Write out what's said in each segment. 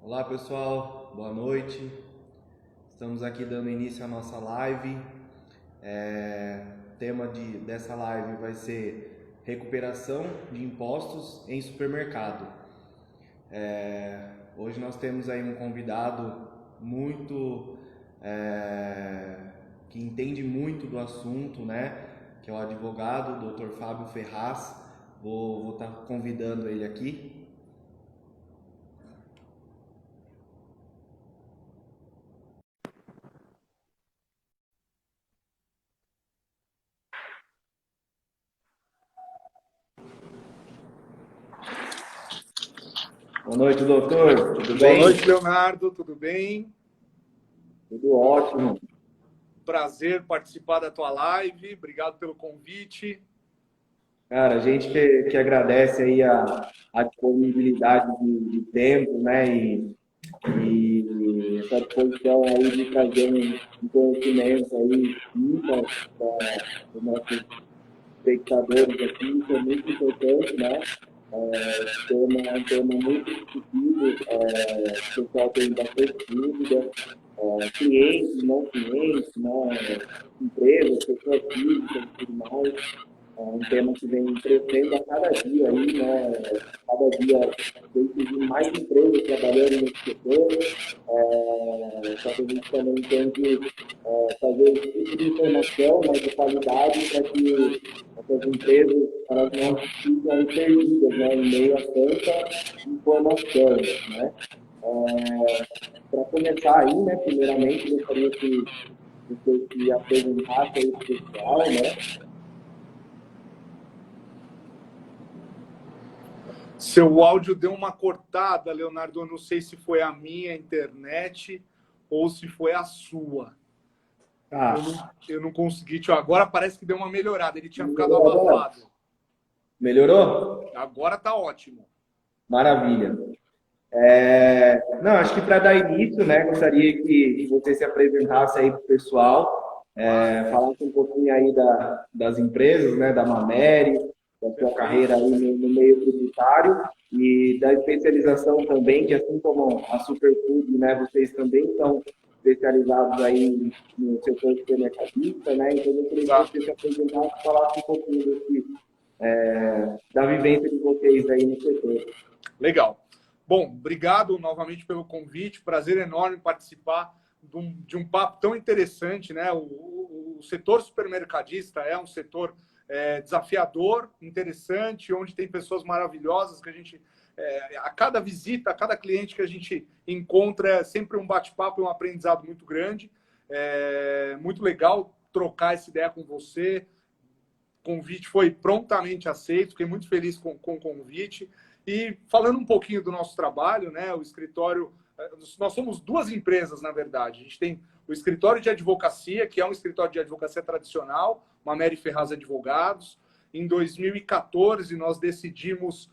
Olá pessoal, boa noite. Estamos aqui dando início à nossa live. O tema dessa live vai ser recuperação de impostos em supermercado. Hoje nós temos aí um convidado muito que entende muito do assunto, né? Que é o advogado, Dr. Fábio Ferraz. Vou estar convidando ele aqui. Boa noite, doutor. Tudo Boa bem? noite, Leonardo. Tudo bem? Tudo ótimo. Prazer participar da tua live. Obrigado pelo convite. Cara, a gente que agradece aí a disponibilidade de tempo, né? E essa disposição aí de trazer um conhecimento aí para os nossos espectadores aqui, que é muito importante, né? É um tema muito discutido, o pessoal tem bastante dúvida, clientes, não clientes, né? Empresas, pessoas físicas e tudo mais. É um tema que vem crescendo a cada dia aí, né? Cada dia vem surgindo mais empresas trabalhando nesse setor. Só que a gente também tem que fazer esse tipo de informação, mas de qualidade, para que essas empresas elas não fiquem aí perdidas, né? Em meio a tanta informação, né? Para começar aí, né? Primeiramente, gostaria que você se apresentasse aí para o pessoal, né? Seu áudio deu uma cortada, Leonardo. Eu não sei se foi a minha internet ou se foi a sua. Tá. Eu não consegui. Agora parece que deu uma melhorada. Ele tinha ficado Melhorou agora? abafado. Melhorou? Agora tá ótimo. Maravilha. Não, acho que para dar início, né, gostaria que você se apresentasse aí para o pessoal, falasse um pouquinho aí das empresas, né, da Mamere, da sua carreira aí no meio tributário e da especialização também, que assim como a Superfood, né, vocês também são especializados aí no setor supermercadista, né, então eu queria que Tá. você se apresentasse e falasse um pouquinho da vivência de vocês aí no setor. Legal. Bom, obrigado novamente pelo convite. Prazer enorme participar de um papo tão interessante, né? O setor supermercadista é um setor desafiador, interessante, onde tem pessoas maravilhosas que a gente, a cada visita, a cada cliente que a gente encontra, é sempre um bate-papo e um aprendizado muito grande. Muito legal trocar essa ideia com você. O convite foi prontamente aceito, fiquei muito feliz com o convite. E falando um pouquinho do nosso trabalho, né, o escritório, nós somos duas empresas, na verdade. A gente tem o escritório de advocacia, que é um escritório de advocacia tradicional, Mamere Ferraz Advogados. Em 2014, nós decidimos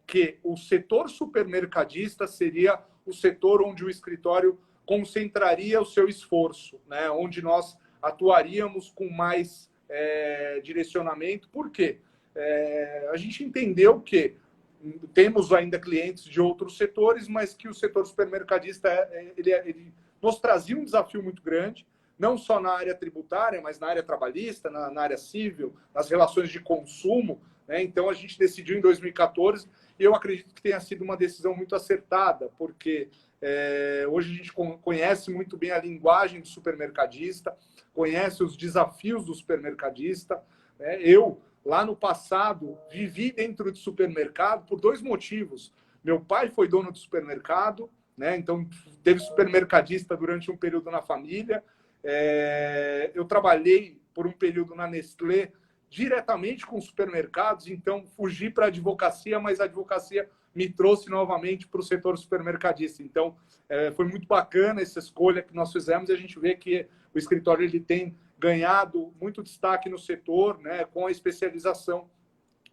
que o setor supermercadista seria o setor onde o escritório concentraria o seu esforço, né, onde nós atuaríamos com mais direcionamento. Por quê? A gente entendeu que temos ainda clientes de outros setores, mas que o setor supermercadista ele nos trazia um desafio muito grande, não só na área tributária, mas na área trabalhista, na área civil, nas relações de consumo, né? Então a gente decidiu em 2014 e eu acredito que tenha sido uma decisão muito acertada, porque hoje a gente conhece muito bem a linguagem do supermercadista, conhece os desafios do supermercadista, né? Eu lá no passado, vivi dentro de supermercado por dois motivos. Meu pai foi dono de supermercado, né? Então teve supermercadista durante um período na família. Eu trabalhei por um período na Nestlé diretamente com supermercados, então fugi para a advocacia, mas a advocacia me trouxe novamente para o setor supermercadista. Então foi muito bacana essa escolha que nós fizemos e a gente vê que o escritório ele tem ganhado muito destaque no setor, né, com a especialização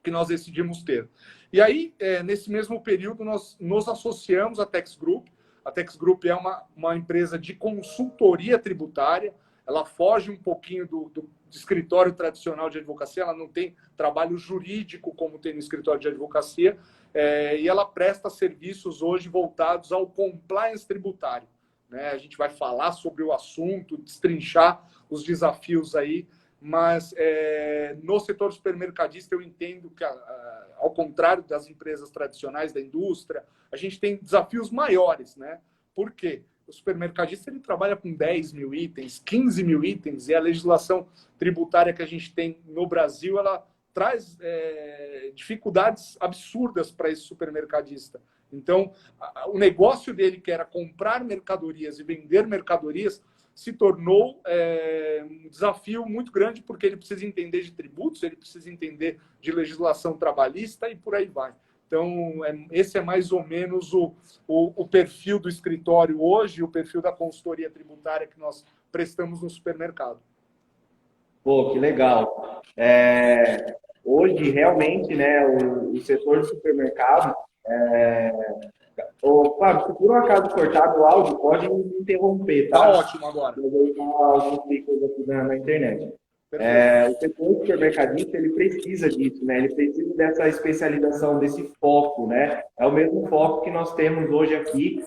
que nós decidimos ter. E aí, nesse mesmo período, nós nos associamos à Tex Group. A Tex Group é uma empresa de consultoria tributária, ela foge um pouquinho do escritório tradicional de advocacia, ela não tem trabalho jurídico como tem no escritório de advocacia, e ela presta serviços hoje voltados ao compliance tributário, né? A gente vai falar sobre o assunto, destrinchar os desafios aí, mas no setor supermercadista eu entendo que, ao contrário das empresas tradicionais da indústria, a gente tem desafios maiores, né? Por quê? O supermercadista ele trabalha com 10 mil itens, 15 mil itens, e a legislação tributária que a gente tem no Brasil, ela traz dificuldades absurdas para esse supermercadista. Então, o negócio dele, que era comprar mercadorias e vender mercadorias, se tornou um desafio muito grande, porque ele precisa entender de tributos, ele precisa entender de legislação trabalhista e por aí vai. Então, esse é mais ou menos o perfil do escritório hoje, o perfil da consultoria tributária que nós prestamos no supermercado. Pô, que legal. Hoje, realmente, né, o setor de supermercado, Fábio, se por um acaso cortar o áudio, pode me interromper, tá? Tá ótimo agora. Eu vou dar alguns picos aqui na internet. O setor supermercadista, ele precisa disso, né? Ele precisa dessa especialização, desse foco, né? É o mesmo foco que nós temos hoje aqui.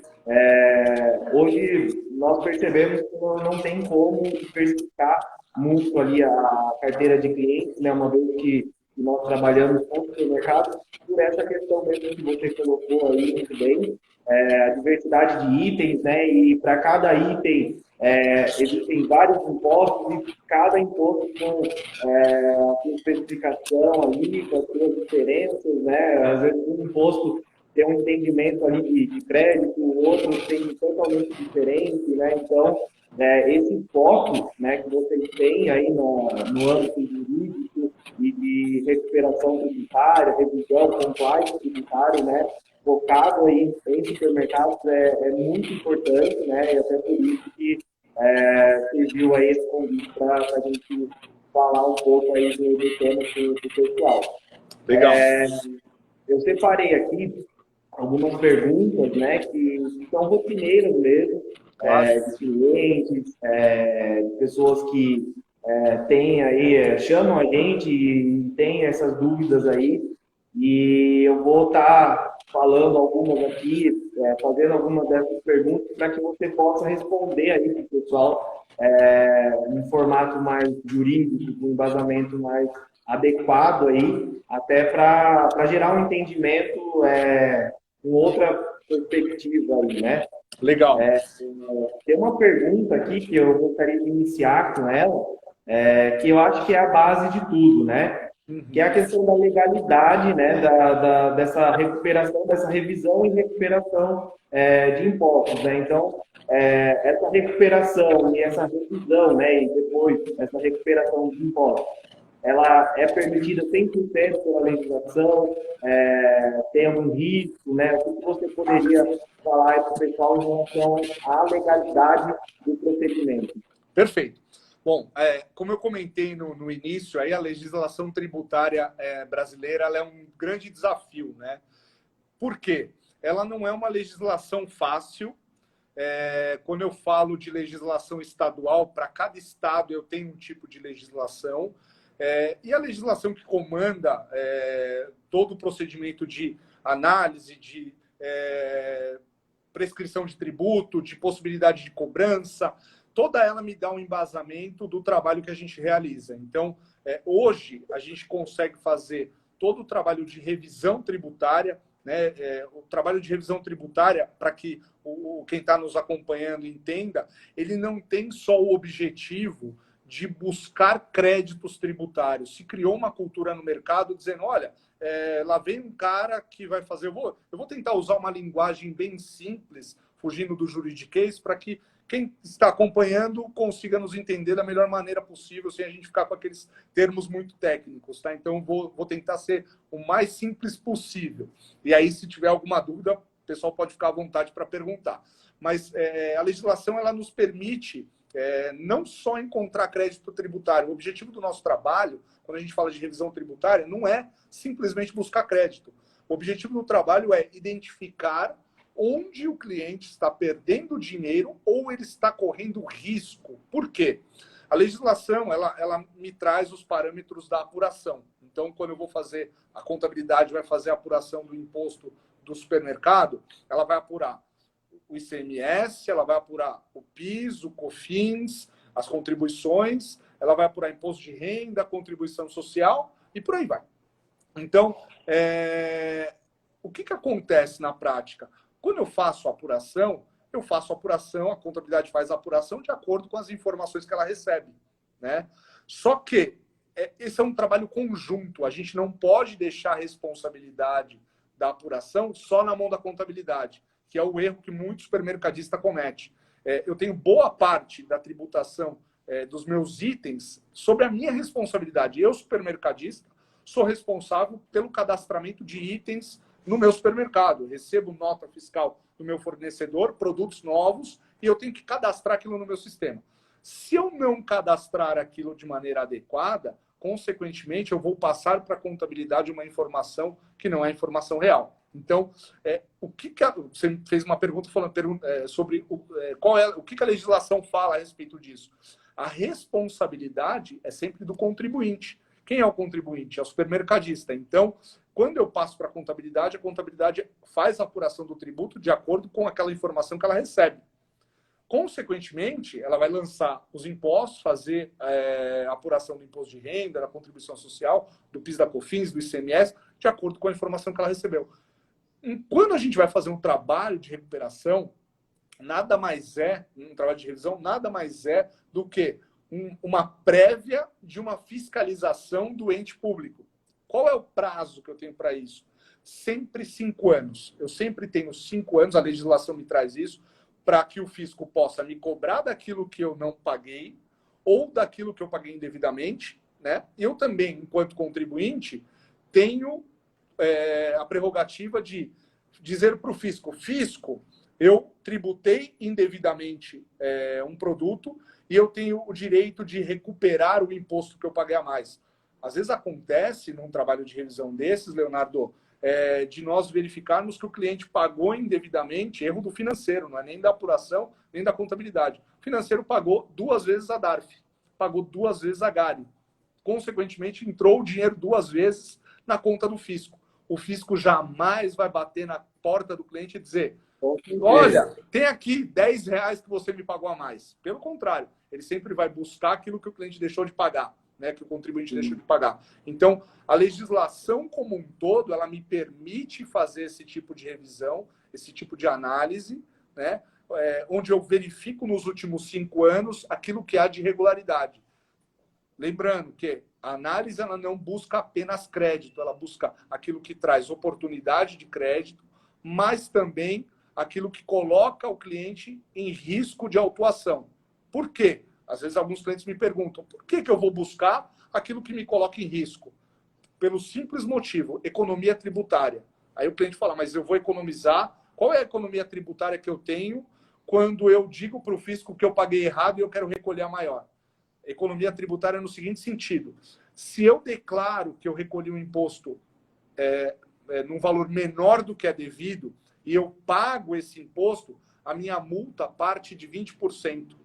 Hoje, nós percebemos que não tem como diversificar muito ali a carteira de clientes, né? Uma vez que nós trabalhamos com o supermercado, por essa questão mesmo que você colocou aí muito bem, a diversidade de itens, né? E para cada item existem vários impostos e cada imposto com a sua especificação ali, com as suas diferenças, né? Às vezes um imposto tem um entendimento ali de crédito, o outro tem totalmente diferente, né? Então, esse foco, né, que vocês têm aí no âmbito jurídico e de recuperação tributária, revisão, compliance tributário, né, focado aí em supermercados é muito importante, né, e até por isso que serviu aí esse convite para a gente falar um pouco aí do tema do pessoal. Legal. Eu separei aqui algumas perguntas, né, que são rotineiras mesmo, de clientes, de pessoas que têm aí, chamam a gente e têm essas dúvidas aí, e eu vou estar falando algumas aqui, fazendo algumas dessas perguntas para que você possa responder aí para o pessoal em formato mais jurídico, com um embasamento mais adequado aí, até para gerar um entendimento com outra perspectiva aí, né? Legal. Tem uma pergunta aqui que eu gostaria de iniciar com ela, que eu acho que é a base de tudo, né? Que é a questão da legalidade, né? Dessa recuperação, dessa revisão e recuperação de impostos, né? Então, essa recuperação e essa revisão, né? E depois essa recuperação de impostos, ela é permitida 100% pela legislação? Tem algum risco, né? O que você poderia falar para o pessoal em relação à legalidade do procedimento? Perfeito. Bom, como eu comentei no início, aí a legislação tributária brasileira ela é um grande desafio, né? Por quê? Ela não é uma legislação fácil. Quando eu falo de legislação estadual, para cada estado eu tenho um tipo de legislação. E a legislação que comanda todo o procedimento de análise, de prescrição de tributo, de possibilidade de cobrança, toda ela me dá um embasamento do trabalho que a gente realiza. Então, hoje, a gente consegue fazer todo o trabalho de revisão tributária, né? O trabalho de revisão tributária, para que quem está nos acompanhando entenda, ele não tem só o objetivo de buscar créditos tributários. Se criou uma cultura no mercado dizendo, olha, lá vem um cara que vai fazer... Eu vou tentar usar uma linguagem bem simples, fugindo do juridiquês, para que quem está acompanhando consiga nos entender da melhor maneira possível, sem a gente ficar com aqueles termos muito técnicos, tá? Então, vou tentar ser o mais simples possível. E aí, se tiver alguma dúvida, o pessoal pode ficar à vontade para perguntar. Mas a legislação, ela nos permite não só encontrar crédito tributário. O objetivo do nosso trabalho, quando a gente fala de revisão tributária, não é simplesmente buscar crédito. O objetivo do trabalho é identificar onde o cliente está perdendo dinheiro ou ele está correndo risco. Por quê? A legislação ela me traz os parâmetros da apuração. Então, quando eu vou fazer a contabilidade, vai fazer a apuração do imposto do supermercado, ela vai apurar o ICMS, ela vai apurar o PIS, o COFINS, as contribuições, ela vai apurar imposto de renda, contribuição social e por aí vai. Então, o que acontece na prática? Quando eu faço a apuração, a contabilidade faz a apuração de acordo com as informações que ela recebe, né? Só que esse é um trabalho conjunto, a gente não pode deixar a responsabilidade da apuração só na mão da contabilidade, que é o erro que muito supermercadista comete. Eu tenho boa parte da tributação dos meus itens sobre a minha responsabilidade. Eu, supermercadista, sou responsável pelo cadastramento de itens no meu supermercado. Eu recebo nota fiscal do meu fornecedor, produtos novos, e eu tenho que cadastrar aquilo no meu sistema. Se eu não cadastrar aquilo de maneira adequada, consequentemente, eu vou passar para a contabilidade uma informação que não é informação real. Então, você fez uma pergunta sobre o que a legislação fala a respeito disso. A responsabilidade é sempre do contribuinte. Quem é o contribuinte? É o supermercadista. Então, quando eu passo para a contabilidade faz a apuração do tributo de acordo com aquela informação que ela recebe. Consequentemente, ela vai lançar os impostos, fazer a apuração do imposto de renda, da contribuição social, do PIS, da COFINS, do ICMS, de acordo com a informação que ela recebeu. Quando a gente vai fazer um trabalho de recuperação, um trabalho de revisão, nada mais é do que uma prévia de uma fiscalização do ente público. Qual é o prazo que eu tenho para isso? Sempre 5 anos. Eu sempre tenho 5 anos, a legislação me traz isso, para que o fisco possa me cobrar daquilo que eu não paguei ou daquilo que eu paguei indevidamente, né? Eu também, enquanto contribuinte, tenho a prerrogativa de dizer para o fisco, eu tributei indevidamente um produto e eu tenho o direito de recuperar o imposto que eu paguei a mais. Às vezes acontece, num trabalho de revisão desses, Leonardo, de nós verificarmos que o cliente pagou indevidamente, erro do financeiro, não é nem da apuração, nem da contabilidade. O financeiro pagou 2 vezes a DARF, pagou 2 vezes a GARI. Consequentemente, entrou o dinheiro 2 vezes na conta do fisco. O fisco jamais vai bater na porta do cliente e dizer: olha, tem aqui R$10 que você me pagou a mais. Pelo contrário, ele sempre vai buscar aquilo que o cliente deixou de pagar, né, que o contribuinte deixou de pagar. Então, a legislação como um todo, ela me permite fazer esse tipo de revisão, esse tipo de análise, né, onde eu verifico nos últimos 5 anos aquilo que há de irregularidade. Lembrando que a análise ela não busca apenas crédito, ela busca aquilo que traz oportunidade de crédito, mas também aquilo que coloca o cliente em risco de autuação. Por quê? Às vezes alguns clientes me perguntam, por que eu vou buscar aquilo que me coloca em risco? Pelo simples motivo, economia tributária. Aí o cliente fala, mas eu vou economizar, qual é a economia tributária que eu tenho quando eu digo para o fisco que eu paguei errado e eu quero recolher a maior? Economia tributária no seguinte sentido, se eu declaro que eu recolhi um imposto num valor menor do que é devido e eu pago esse imposto, a minha multa parte de 20%.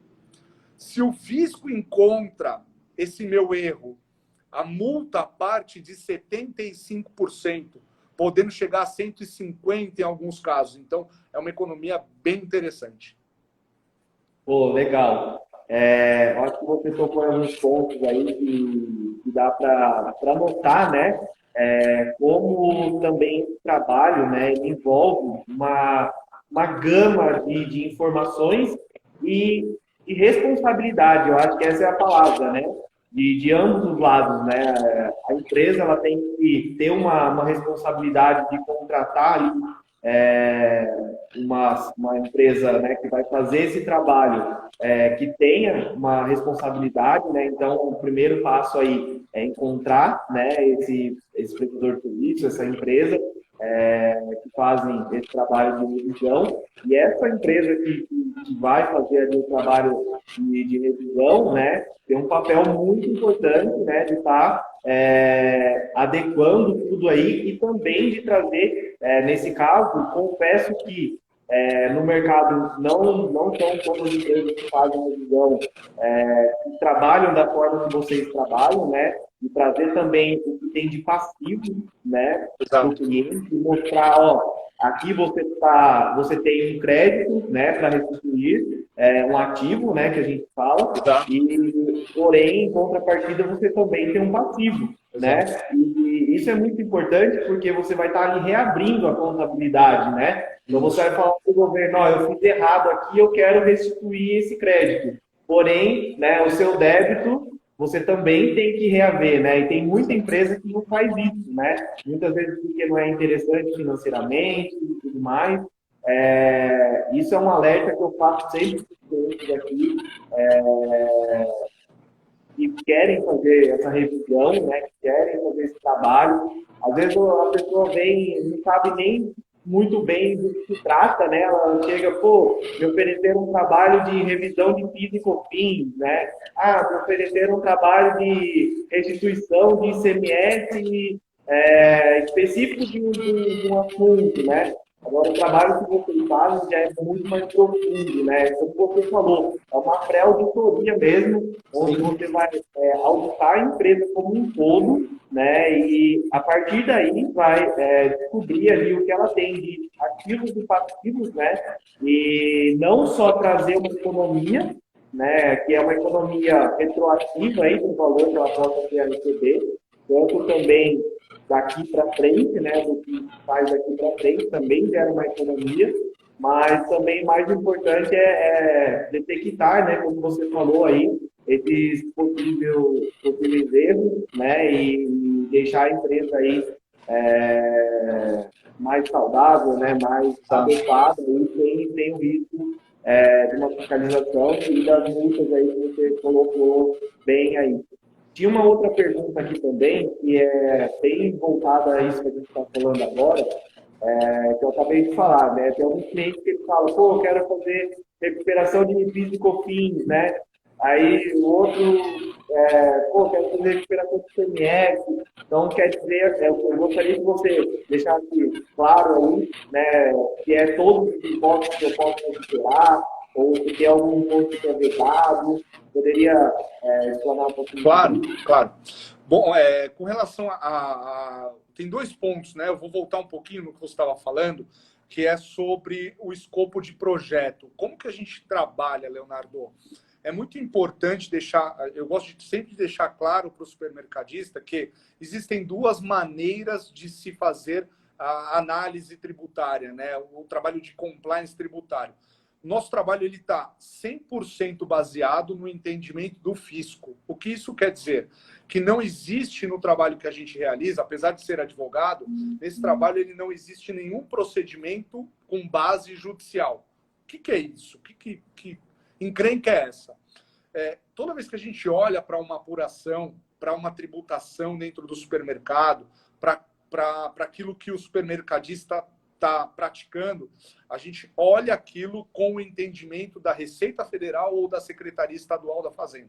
Se o fisco encontra esse meu erro, a multa parte de 75%, podendo chegar a 150% em alguns casos. Então, é uma economia bem interessante. Pô, legal. Acho que você tocou em alguns pontos aí que dá para notar, né? Como também o trabalho, né, envolve uma gama de informações e responsabilidade. Eu acho que essa é a palavra, né? De ambos os lados, né? A empresa ela tem que ter uma responsabilidade de contratar ali, uma empresa, né, que vai fazer esse trabalho, que tenha uma responsabilidade, né? Então, o primeiro passo aí é encontrar, né, esse prestador de serviço, essa empresa que fazem esse trabalho de revisão, e essa empresa que vai fazer ali o trabalho de revisão, né, tem um papel muito importante, né, de estar adequando tudo aí e também de trazer, nesse caso, confesso que no mercado não são todas as empresas que fazem revisão, que trabalham da forma que vocês trabalham, né? E trazer também o que tem de passivo, né, para o Exato. cliente, e mostrar, ó, aqui você tem um crédito, né, para restituir, um ativo, né, que a gente fala, Exato. e porém, em contrapartida, você também tem um passivo, né? Exato. E isso é muito importante porque você vai estar ali reabrindo a contabilidade, né? Então você vai falar para o governo, ó, eu fiz errado aqui, eu quero restituir esse crédito. Porém, né, o seu débito você também tem que reaver, né? E tem muita empresa que não faz isso, né? Muitas vezes porque não é interessante financeiramente e tudo mais. Isso é um alerta que eu faço sempre para os clientes aqui, que querem fazer essa revisão, né, que querem fazer esse trabalho. Às vezes a pessoa vem, não sabe nem muito bem do que se trata, né? Ela chega, pô, me ofereceram um trabalho de revisão de PIS e COFINS, né? Ah, me ofereceram um trabalho de restituição de ICMS específico de um assunto, né? Agora, o trabalho que vocês fazem já é muito mais profundo, né? Como você falou, é uma pré-auditoria mesmo, onde você vai auditar a empresa como um todo, né? E a partir daí vai descobrir ali o que ela tem de ativos e passivos, né? E não só trazer uma economia, né? Que é uma economia retroativa aí do valor que ela possa ter a receber, quanto também daqui para frente, né, do que faz daqui para frente, também gera uma economia, mas também mais importante é detectar, né, como você falou aí, esses possíveis erros, né, e deixar a empresa aí mais saudável, né, mais adequada, e sem o risco de uma fiscalização e das multas aí que você colocou bem aí. Tinha uma outra pergunta aqui também, que é bem voltada a isso que a gente está falando agora, que eu acabei de falar, né? Tem alguns clientes que falam, pô, eu quero fazer recuperação de PIS e COFINS, né? Aí o outro, pô, quero fazer recuperação de CMS. Então, quer dizer, eu gostaria que você deixasse claro aí, né, que é todos os impostos que eu posso recuperar, ou se tem algum imposto que é vedado. Poderia explanar um pouquinho Claro, sobre isso? claro. Bom, com relação tem dois pontos, né? Eu vou voltar um pouquinho no que você estava falando, que é sobre o escopo de projeto. Como que a gente trabalha, Leonardo? É muito importante deixar, eu gosto de sempre deixar claro para o supermercadista que existem duas maneiras de se fazer a análise tributária, né? O trabalho de compliance tributário. Nosso trabalho está 100% baseado no entendimento do fisco. O que isso quer dizer? Que não existe no trabalho que a gente realiza, apesar de ser advogado, nesse trabalho ele não existe nenhum procedimento com base judicial. O que é isso? Que encrenca é essa? Toda vez que a gente olha para uma apuração, para uma tributação dentro do supermercado, para aquilo que o supermercadista está praticando, a gente olha aquilo com o entendimento da Receita Federal ou da Secretaria Estadual da Fazenda.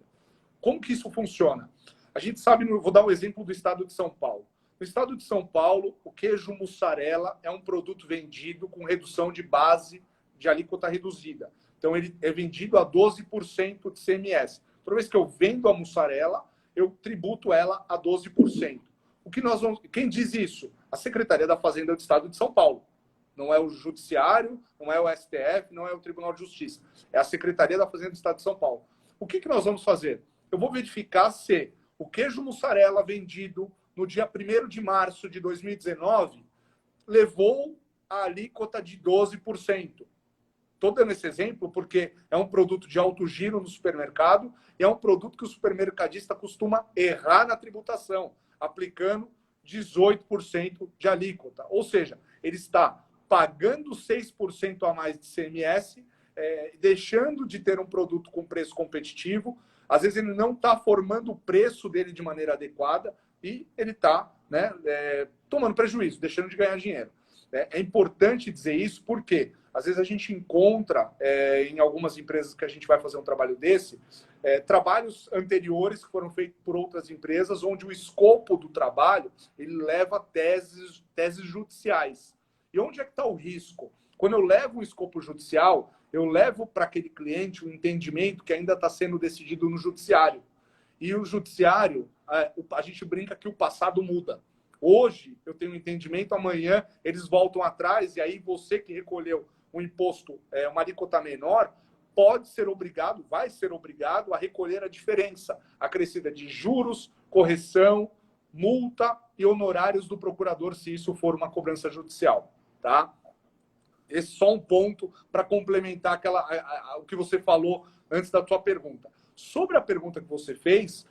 Como que isso funciona? A gente sabe, vou dar um exemplo do estado de São Paulo. No estado de São Paulo, o queijo mussarela é um produto vendido com redução de base de alíquota reduzida. Então, ele é vendido a 12% de CMS. Toda vez que eu vendo a mussarela, eu tributo ela a 12%. Quem diz isso? A Secretaria da Fazenda do Estado de São Paulo. Não é o Judiciário, não é o STF, não é o Tribunal de Justiça. É a Secretaria da Fazenda do Estado de São Paulo. O que nós vamos fazer? Eu vou verificar se o queijo mussarela vendido no dia 1º de março de 2019 levou a alíquota de 12%. Estou dando esse exemplo porque é um produto de alto giro no supermercado e é um produto que o supermercadista costuma errar na tributação, aplicando 18% de alíquota. Ou seja, ele está pagando 6% a mais de CMS, deixando de ter um produto com preço competitivo. Às vezes ele não está formando o preço dele de maneira adequada e ele está, né, tomando prejuízo, deixando de ganhar dinheiro. É importante dizer isso porque às vezes a gente encontra em algumas empresas que a gente vai fazer um trabalho desse, trabalhos anteriores que foram feitos por outras empresas, onde o escopo do trabalho ele leva teses judiciais. E onde é que está o risco? Quando eu levo um escopo judicial, eu levo para aquele cliente um entendimento que ainda está sendo decidido no judiciário. E o judiciário, a gente brinca que o passado muda. Hoje eu tenho um entendimento, amanhã eles voltam atrás, e aí você que recolheu um imposto, uma alíquota menor, pode ser obrigado, vai ser obrigado a recolher a diferença acrescida de juros, correção, multa e honorários do procurador, se isso for uma cobrança judicial, tá? Esse é só um ponto para complementar o que você falou antes da tua pergunta. Sobre a pergunta que você fez,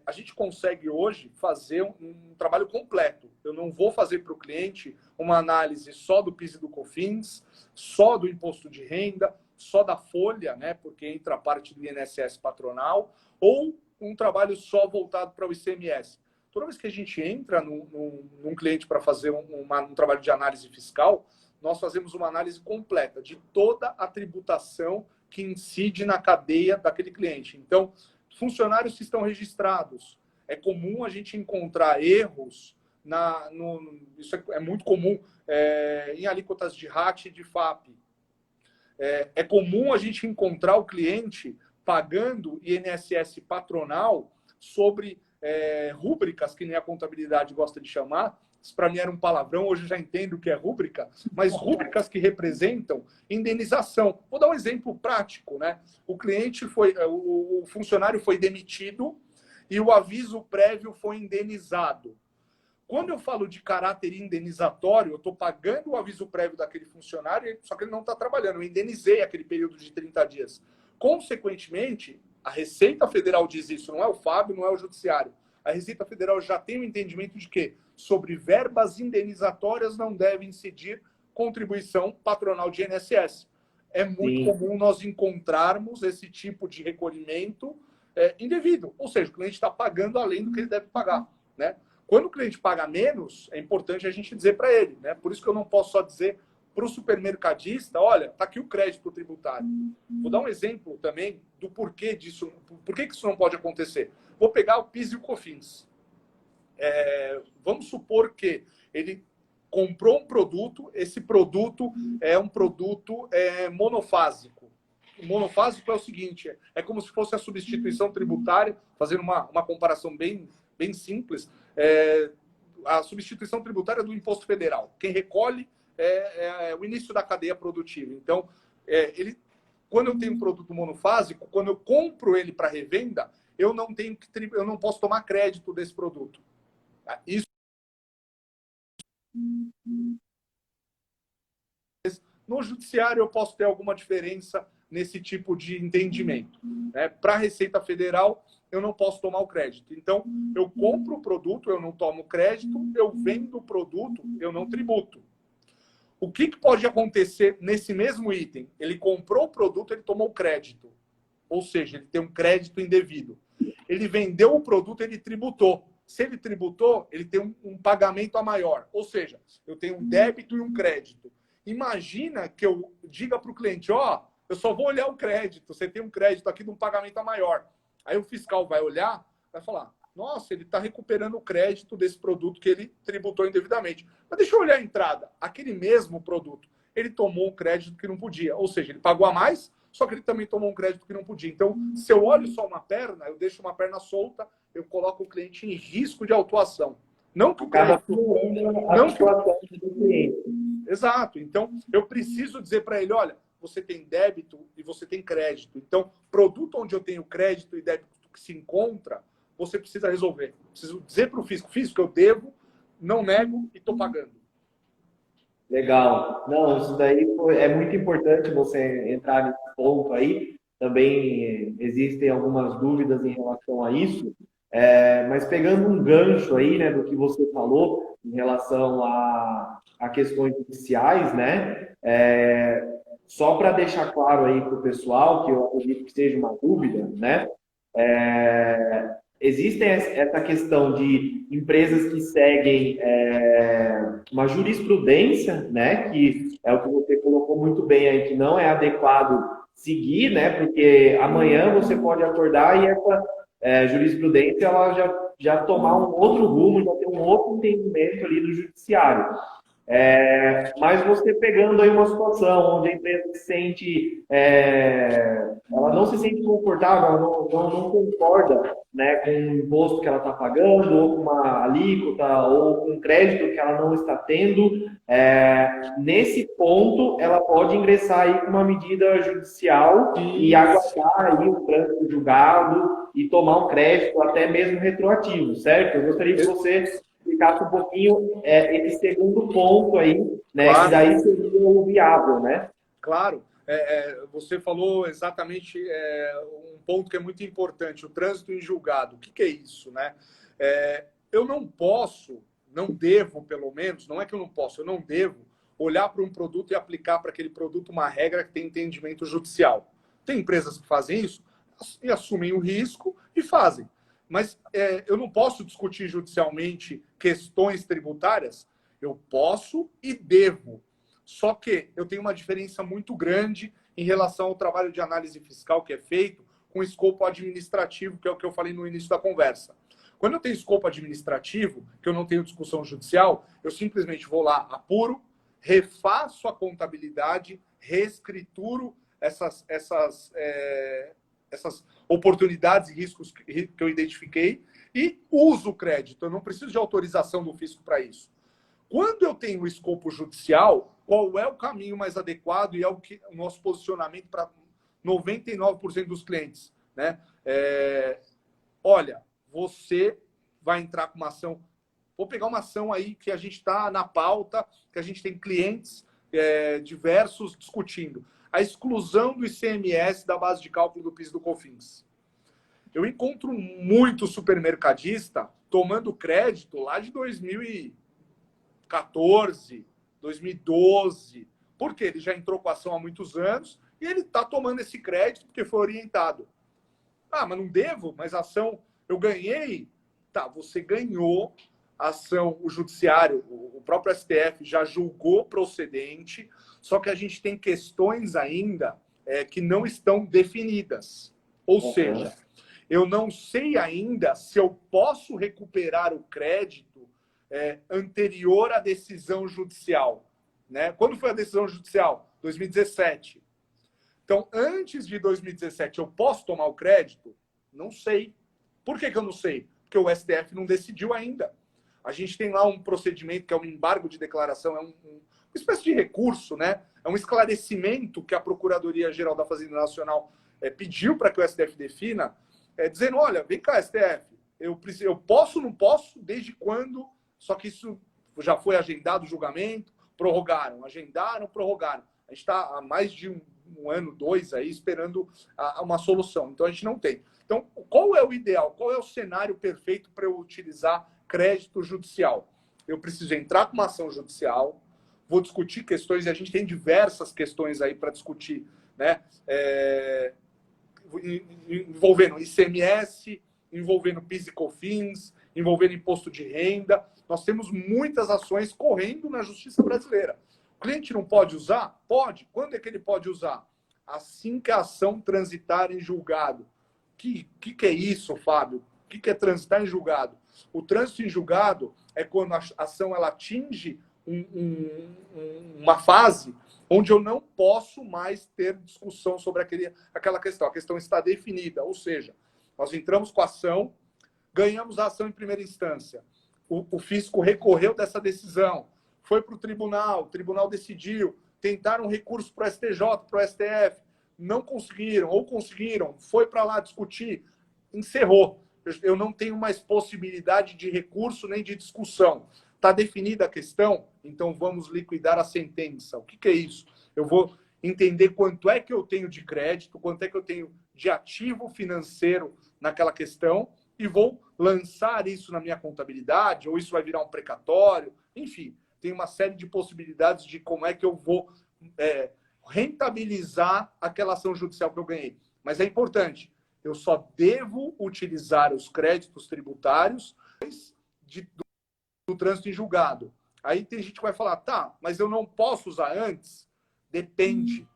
a gente consegue hoje fazer um trabalho completo. Eu não vou fazer para o cliente uma análise só do PIS e do COFINS, só do imposto de renda, só da folha, né, porque entra a parte do INSS patronal, ou um trabalho só voltado para o ICMS. Toda vez que a gente entra num cliente para fazer um trabalho de análise fiscal, nós fazemos uma análise completa de toda a tributação que incide na cadeia daquele cliente. Então, funcionários que estão registrados, é comum a gente encontrar erros, isso é muito comum em alíquotas de RAT e de FAP. É comum a gente encontrar o cliente pagando INSS patronal sobre rúbricas, que nem a contabilidade gosta de chamar. Isso para mim era um palavrão, hoje eu já entendo o que é rúbrica, mas rúbricas que representam indenização. Vou dar um exemplo prático, né? O funcionário foi demitido e o aviso prévio foi indenizado. Quando eu falo de caráter indenizatório, eu estou pagando o aviso prévio daquele funcionário, só que ele não está trabalhando. Eu indenizei aquele período de 30 dias. Consequentemente, a Receita Federal diz isso, não é o Fábio, não é o Judiciário. A Receita Federal já tem o entendimento de que sobre verbas indenizatórias não deve incidir contribuição patronal de INSS. É muito comum nós encontrarmos esse tipo de recolhimento indevido. Ou seja, o cliente está pagando além do que ele deve pagar, né? Quando o cliente paga menos, é importante a gente dizer para ele, né? Por isso que eu não posso só dizer para o supermercadista, olha, está aqui o crédito tributário. Vou dar um exemplo também do porquê disso, por que isso não pode acontecer. Vou pegar o PIS e o COFINS. Vamos supor que ele comprou um produto, esse produto é um produto monofásico. O monofásico é o seguinte, é como se fosse a substituição tributária, fazendo uma comparação bem simples, a substituição tributária do imposto federal. Quem recolhe é o início da cadeia produtiva. Então, quando eu tenho um produto monofásico, quando eu compro ele para revenda, eu não posso tomar crédito desse produto. Isso no judiciário eu posso ter alguma diferença nesse tipo de entendimento, né? Para a Receita Federal, eu não posso tomar o crédito. Então, eu compro o produto, eu não tomo crédito, eu vendo o produto, eu não tributo. O que pode acontecer nesse mesmo item? Ele comprou o produto, ele tomou crédito. Ou seja, ele tem um crédito indevido. Ele vendeu o produto, ele tributou. Se ele tributou, ele tem um pagamento a maior. Ou seja, eu tenho um débito e um crédito. Imagina que eu diga para o cliente, eu só vou olhar o crédito, você tem um crédito aqui de um pagamento a maior. Aí o fiscal vai olhar, vai falar, nossa, ele está recuperando o crédito desse produto que ele tributou indevidamente. Mas deixa eu olhar a entrada. Aquele mesmo produto, ele tomou um crédito que não podia. Ou seja, ele pagou a mais, só que ele também tomou um crédito que não podia. Então, se eu olho só uma perna, eu deixo uma perna solta, eu coloco o cliente em risco de autuação. Não que o crédito... Não que o cliente. Exato. Então, eu preciso dizer para ele, olha, você tem débito e você tem crédito. Então, produto onde eu tenho crédito e débito que se encontra, você precisa resolver. Preciso dizer para o fisco, eu devo, não nego e estou pagando. Legal. Não, isso daí é muito importante você entrar nesse ponto aí. Também existem algumas dúvidas em relação a isso. Mas pegando um gancho aí, né, do que você falou em relação a questões judiciais, né? Só para deixar claro aí para o pessoal, que eu acredito que seja uma dúvida, né? Existe essa questão de empresas que seguem uma jurisprudência, né? Que é o que você colocou muito bem aí, que não é adequado seguir, né? Porque amanhã você pode acordar e essa jurisprudência ela já tomar um outro rumo, já ter um outro entendimento ali do judiciário. Mas você pegando aí uma situação onde a empresa se sente, ela não se sente confortável, ela não concorda, né, com o imposto que ela está pagando, ou com uma alíquota, ou com crédito que ela não está tendo, nesse ponto ela pode ingressar aí com uma medida judicial e aguardar aí o trânsito julgado e tomar um crédito até mesmo retroativo, certo? Eu gostaria que você explicasse um pouquinho esse segundo ponto aí, né? Claro. Que daí seria o viável, né? Claro. Você falou exatamente um ponto que é muito importante, o trânsito em julgado. O que é isso, né? Eu não posso, não devo, pelo menos, não é que eu não posso, eu não devo olhar para um produto e aplicar para aquele produto uma regra que tem entendimento judicial. Tem empresas que fazem isso e assumem o risco e fazem. Mas eu não posso discutir judicialmente questões tributárias. Eu posso e devo. Só que eu tenho uma diferença muito grande em relação ao trabalho de análise fiscal que é feito com escopo administrativo, que é o que eu falei no início da conversa. Quando eu tenho escopo administrativo, que eu não tenho discussão judicial, eu simplesmente vou lá, apuro, refaço a contabilidade, reescrituro essas oportunidades e riscos que eu identifiquei e uso o crédito. Eu não preciso de autorização do fisco para isso. Quando eu tenho o escopo judicial, qual é o caminho mais adequado e é o nosso posicionamento para 99% dos clientes, né? Olha, você vai entrar com uma ação. Vou pegar uma ação aí que a gente está na pauta, que a gente tem clientes diversos discutindo. A exclusão do ICMS da base de cálculo do PIS e do COFINS. Eu encontro muito supermercadista tomando crédito lá de 2014, 2012. Por quê? Ele já entrou com a ação há muitos anos e ele está tomando esse crédito porque foi orientado. Ah, mas não devo? Mas a ação eu ganhei? Tá, você ganhou a ação, o judiciário, o próprio STF já julgou procedente, só que a gente tem questões ainda que não estão definidas. Ou seja, eu não sei ainda se eu posso recuperar o crédito anterior à decisão judicial. Né? Quando foi a decisão judicial? 2017. Então, antes de 2017, eu posso tomar o crédito? Não sei. Por que eu não sei? Porque o STF não decidiu ainda. A gente tem lá um procedimento que é um embargo de declaração, uma espécie de recurso, né? É um esclarecimento que a Procuradoria-Geral da Fazenda Nacional pediu para que o STF defina, dizendo, olha, vem cá, STF, eu posso, não posso, desde quando? Só que isso já foi agendado o julgamento, prorrogaram, agendaram, prorrogaram. A gente está há mais de um ano, 2 aí, esperando uma solução. Então, a gente não tem. Então, qual é o ideal? Qual é o cenário perfeito para eu utilizar crédito judicial? Eu preciso entrar com uma ação judicial, vou discutir questões, e a gente tem diversas questões aí para discutir, né? Envolvendo ICMS, envolvendo PIS e COFINS, envolvendo imposto de renda. Nós temos muitas ações correndo na justiça brasileira. O cliente não pode usar? Pode. Quando é que ele pode usar? Assim que a ação transitar em julgado. Que é isso, Fábio? O que é transitar em julgado? O trânsito em julgado é quando a ação ela atinge uma fase onde eu não posso mais ter discussão sobre aquela questão. A questão está definida, ou seja, nós entramos com a ação, ganhamos a ação em primeira instância. O fisco recorreu dessa decisão, foi para o tribunal decidiu, tentaram recurso para o STJ, para o STF, não conseguiram, ou conseguiram, foi para lá discutir, encerrou. Eu não tenho mais possibilidade de recurso nem de discussão. Está definida a questão? Então vamos liquidar a sentença. O que é isso? Eu vou entender quanto é que eu tenho de crédito, quanto é que eu tenho de ativo financeiro naquela questão e vou lançar isso na minha contabilidade, ou isso vai virar um precatório. Enfim, tem uma série de possibilidades de como é que eu vou rentabilizar aquela ação judicial que eu ganhei. Mas é importante, eu só devo utilizar os créditos tributários do trânsito em julgado. Aí tem gente que vai falar, tá, mas eu não posso usar antes? Depende.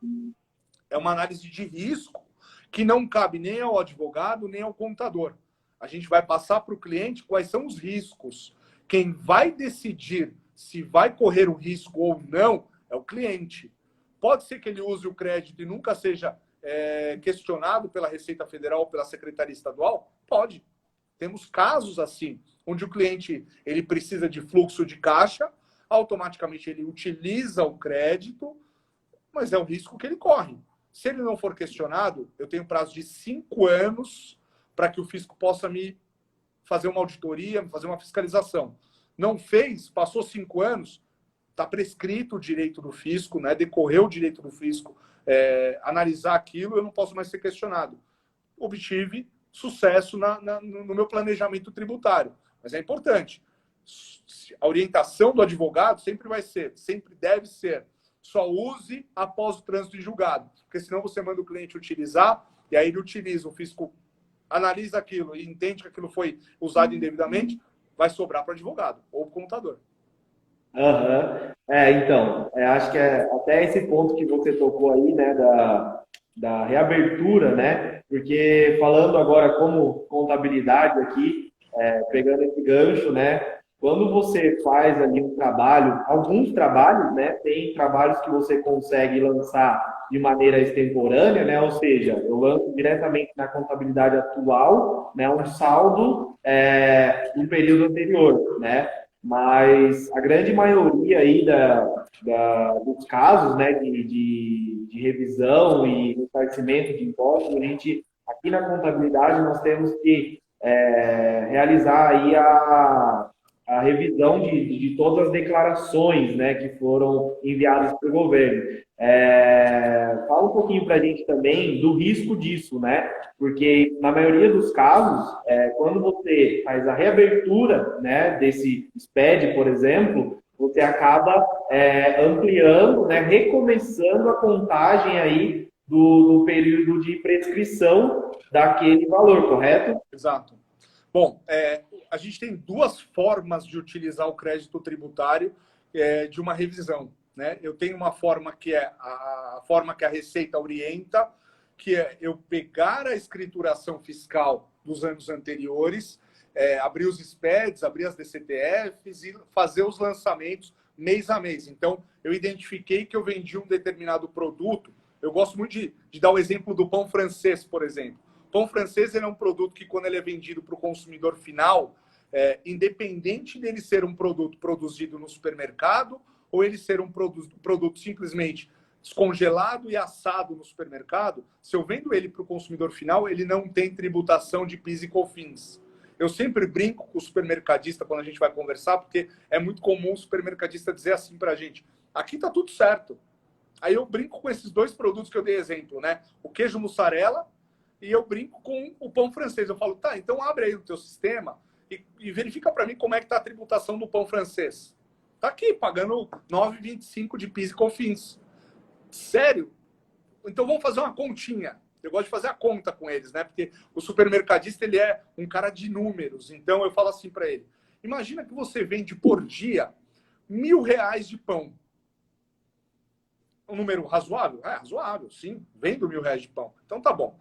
É uma análise de risco que não cabe nem ao advogado, nem ao contador. A gente vai passar para o cliente quais são os riscos. Quem vai decidir se vai correr o risco ou não é o cliente. Pode ser que ele use o crédito e nunca seja questionado pela Receita Federal ou pela Secretaria Estadual? Pode. Temos casos assim, onde o cliente ele precisa de fluxo de caixa, automaticamente ele utiliza o crédito, mas é o risco que ele corre. Se ele não for questionado, eu tenho prazo de 5 anos para que o fisco possa me fazer uma auditoria, fazer uma fiscalização. Não fez, passou 5 anos, está prescrito o direito do fisco, né? Decorreu o direito do fisco analisar aquilo, eu não posso mais ser questionado. Obtive sucesso no meu planejamento tributário. Mas é importante. A orientação do advogado sempre deve ser, só use após o trânsito em julgado. Porque senão você manda o cliente utilizar, e aí ele utiliza, o fisco analisa aquilo e entende que aquilo foi usado indevidamente, vai sobrar para o advogado ou para o contador. Aham. Então, acho que até esse ponto que você tocou aí, né, da reabertura, né, porque falando agora como contabilidade aqui, pegando esse gancho, né, quando você faz ali um trabalho, alguns trabalhos, né, tem trabalhos que você consegue lançar de maneira extemporânea, né, ou seja, eu lanço diretamente na contabilidade atual, né, um saldo do período anterior, né, mas a grande maioria aí dos casos, né, de revisão e ressarcimento de impostos, a gente, aqui na contabilidade, nós temos que realizar aí a revisão de todas as declarações, né, que foram enviadas para o governo. Fala um pouquinho para a gente também do risco disso, né? Porque na maioria dos casos, quando você faz a reabertura, né, desse SPED, por exemplo, você acaba ampliando, né, recomeçando a contagem aí do período de prescrição daquele valor, correto? Exato. Bom, a gente tem duas formas de utilizar o crédito tributário de uma revisão, né? Eu tenho uma forma que é a forma que a Receita orienta, que é eu pegar a escrituração fiscal dos anos anteriores, abrir os SPEDs, abrir as DCTFs e fazer os lançamentos mês a mês. Então, eu identifiquei que eu vendi um determinado produto. Eu gosto muito de dar o exemplo do pão francês, por exemplo. O pão francês é um produto que, quando ele é vendido para o consumidor final, independente dele ser um produto produzido no supermercado ou ele ser um produto simplesmente descongelado e assado no supermercado, se eu vendo ele para o consumidor final, ele não tem tributação de PIS e COFINS. Eu sempre brinco com o supermercadista quando a gente vai conversar, porque é muito comum o supermercadista dizer assim para a gente: aqui está tudo certo. Aí eu brinco com esses dois produtos que eu dei exemplo, né? O queijo mussarela e eu brinco com o pão francês. Eu falo, tá, então abre aí o teu sistema e verifica para mim como é que está a tributação do pão francês. Tá aqui, pagando 9,25 de PIS e COFINS. Sério? Então vamos fazer uma continha. Eu gosto de fazer a conta com eles, né? Porque o supermercadista, ele é um cara de números. Então eu falo assim para ele: imagina que você vende por dia R$1.000 de pão. Um número razoável? Razoável, sim. Vendo R$1.000 de pão. Então tá bom.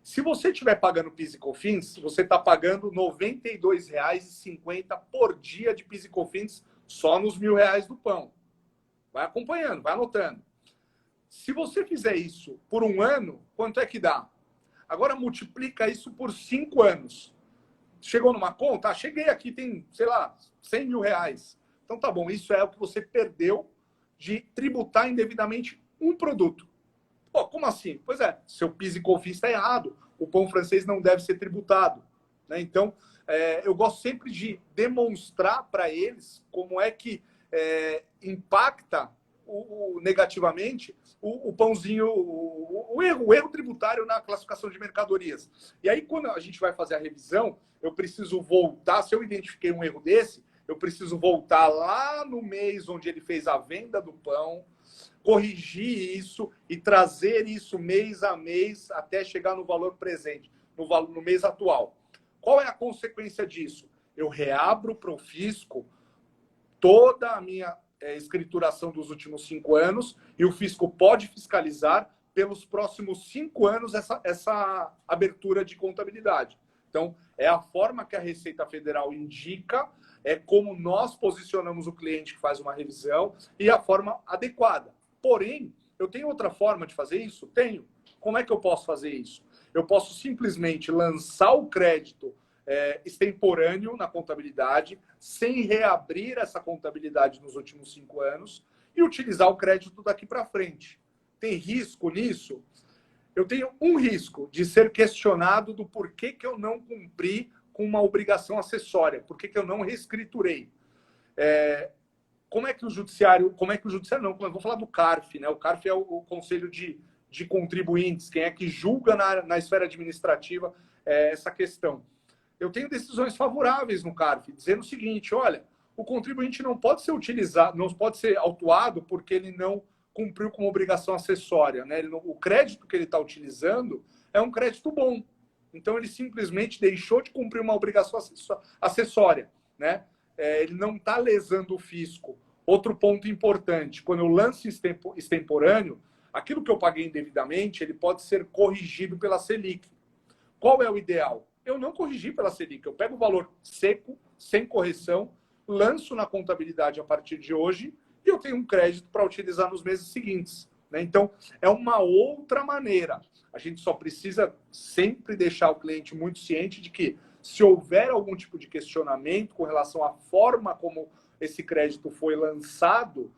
Se você estiver pagando PIS e COFINS, você está pagando R$ 92,50 por dia de PIS e COFINS só nos R$1.000 do pão. Vai acompanhando, vai anotando. Se você fizer isso por um ano, quanto é que dá? Agora multiplica isso por 5 anos. Chegou numa conta? Cheguei aqui, tem, sei lá, R$100.000. Então tá bom, isso é o que você perdeu de tributar indevidamente um produto. Pô, como assim? Pois é, seu PIS e COFINS está errado. O pão francês não deve ser tributado, né? Então, eu gosto sempre de demonstrar para eles como é que impacta negativamente o pãozinho, o erro tributário na classificação de mercadorias. E aí, quando a gente vai fazer a revisão, eu preciso voltar, se eu identifiquei um erro desse, eu preciso voltar lá no mês onde ele fez a venda do pão, corrigir isso e trazer isso mês a mês até chegar no valor presente, no mês atual. Qual é a consequência disso? Eu reabro para o fisco toda a minha escrituração dos últimos 5 anos e o fisco pode fiscalizar pelos próximos 5 anos essa abertura de contabilidade. Então, é a forma que a Receita Federal indica é como nós posicionamos o cliente que faz uma revisão e a forma adequada. Porém, eu tenho outra forma de fazer isso? Tenho. Como é que eu posso fazer isso? Eu posso simplesmente lançar o crédito extemporâneo na contabilidade, sem reabrir essa contabilidade nos últimos 5 anos e utilizar o crédito daqui para frente. Tem risco nisso? Eu tenho um risco de ser questionado do porquê que eu não cumpri com uma obrigação acessória, por que eu não reescriturei. Como é que o judiciário não, eu vou falar do CARF, né? O CARF é o Conselho de Contribuintes, quem é que julga na esfera administrativa essa questão. Eu tenho decisões favoráveis no CARF, dizendo o seguinte, olha, o contribuinte não pode ser utilizado, não pode ser autuado porque ele não cumpriu com uma obrigação acessória, né? O crédito que ele está utilizando é um crédito bom. Então, ele simplesmente deixou de cumprir uma obrigação acessória, né? Ele não está lesando o fisco. Outro ponto importante, quando eu lanço extemporâneo, aquilo que eu paguei indevidamente, ele pode ser corrigido pela Selic. Qual é o ideal? Eu não corrigi pela Selic. Eu pego o valor seco, sem correção, lanço na contabilidade a partir de hoje e eu tenho um crédito para utilizar nos meses seguintes, né? Então, é uma outra maneira. A gente só precisa sempre deixar o cliente muito ciente de que, se houver algum tipo de questionamento com relação à forma como esse crédito foi lançado,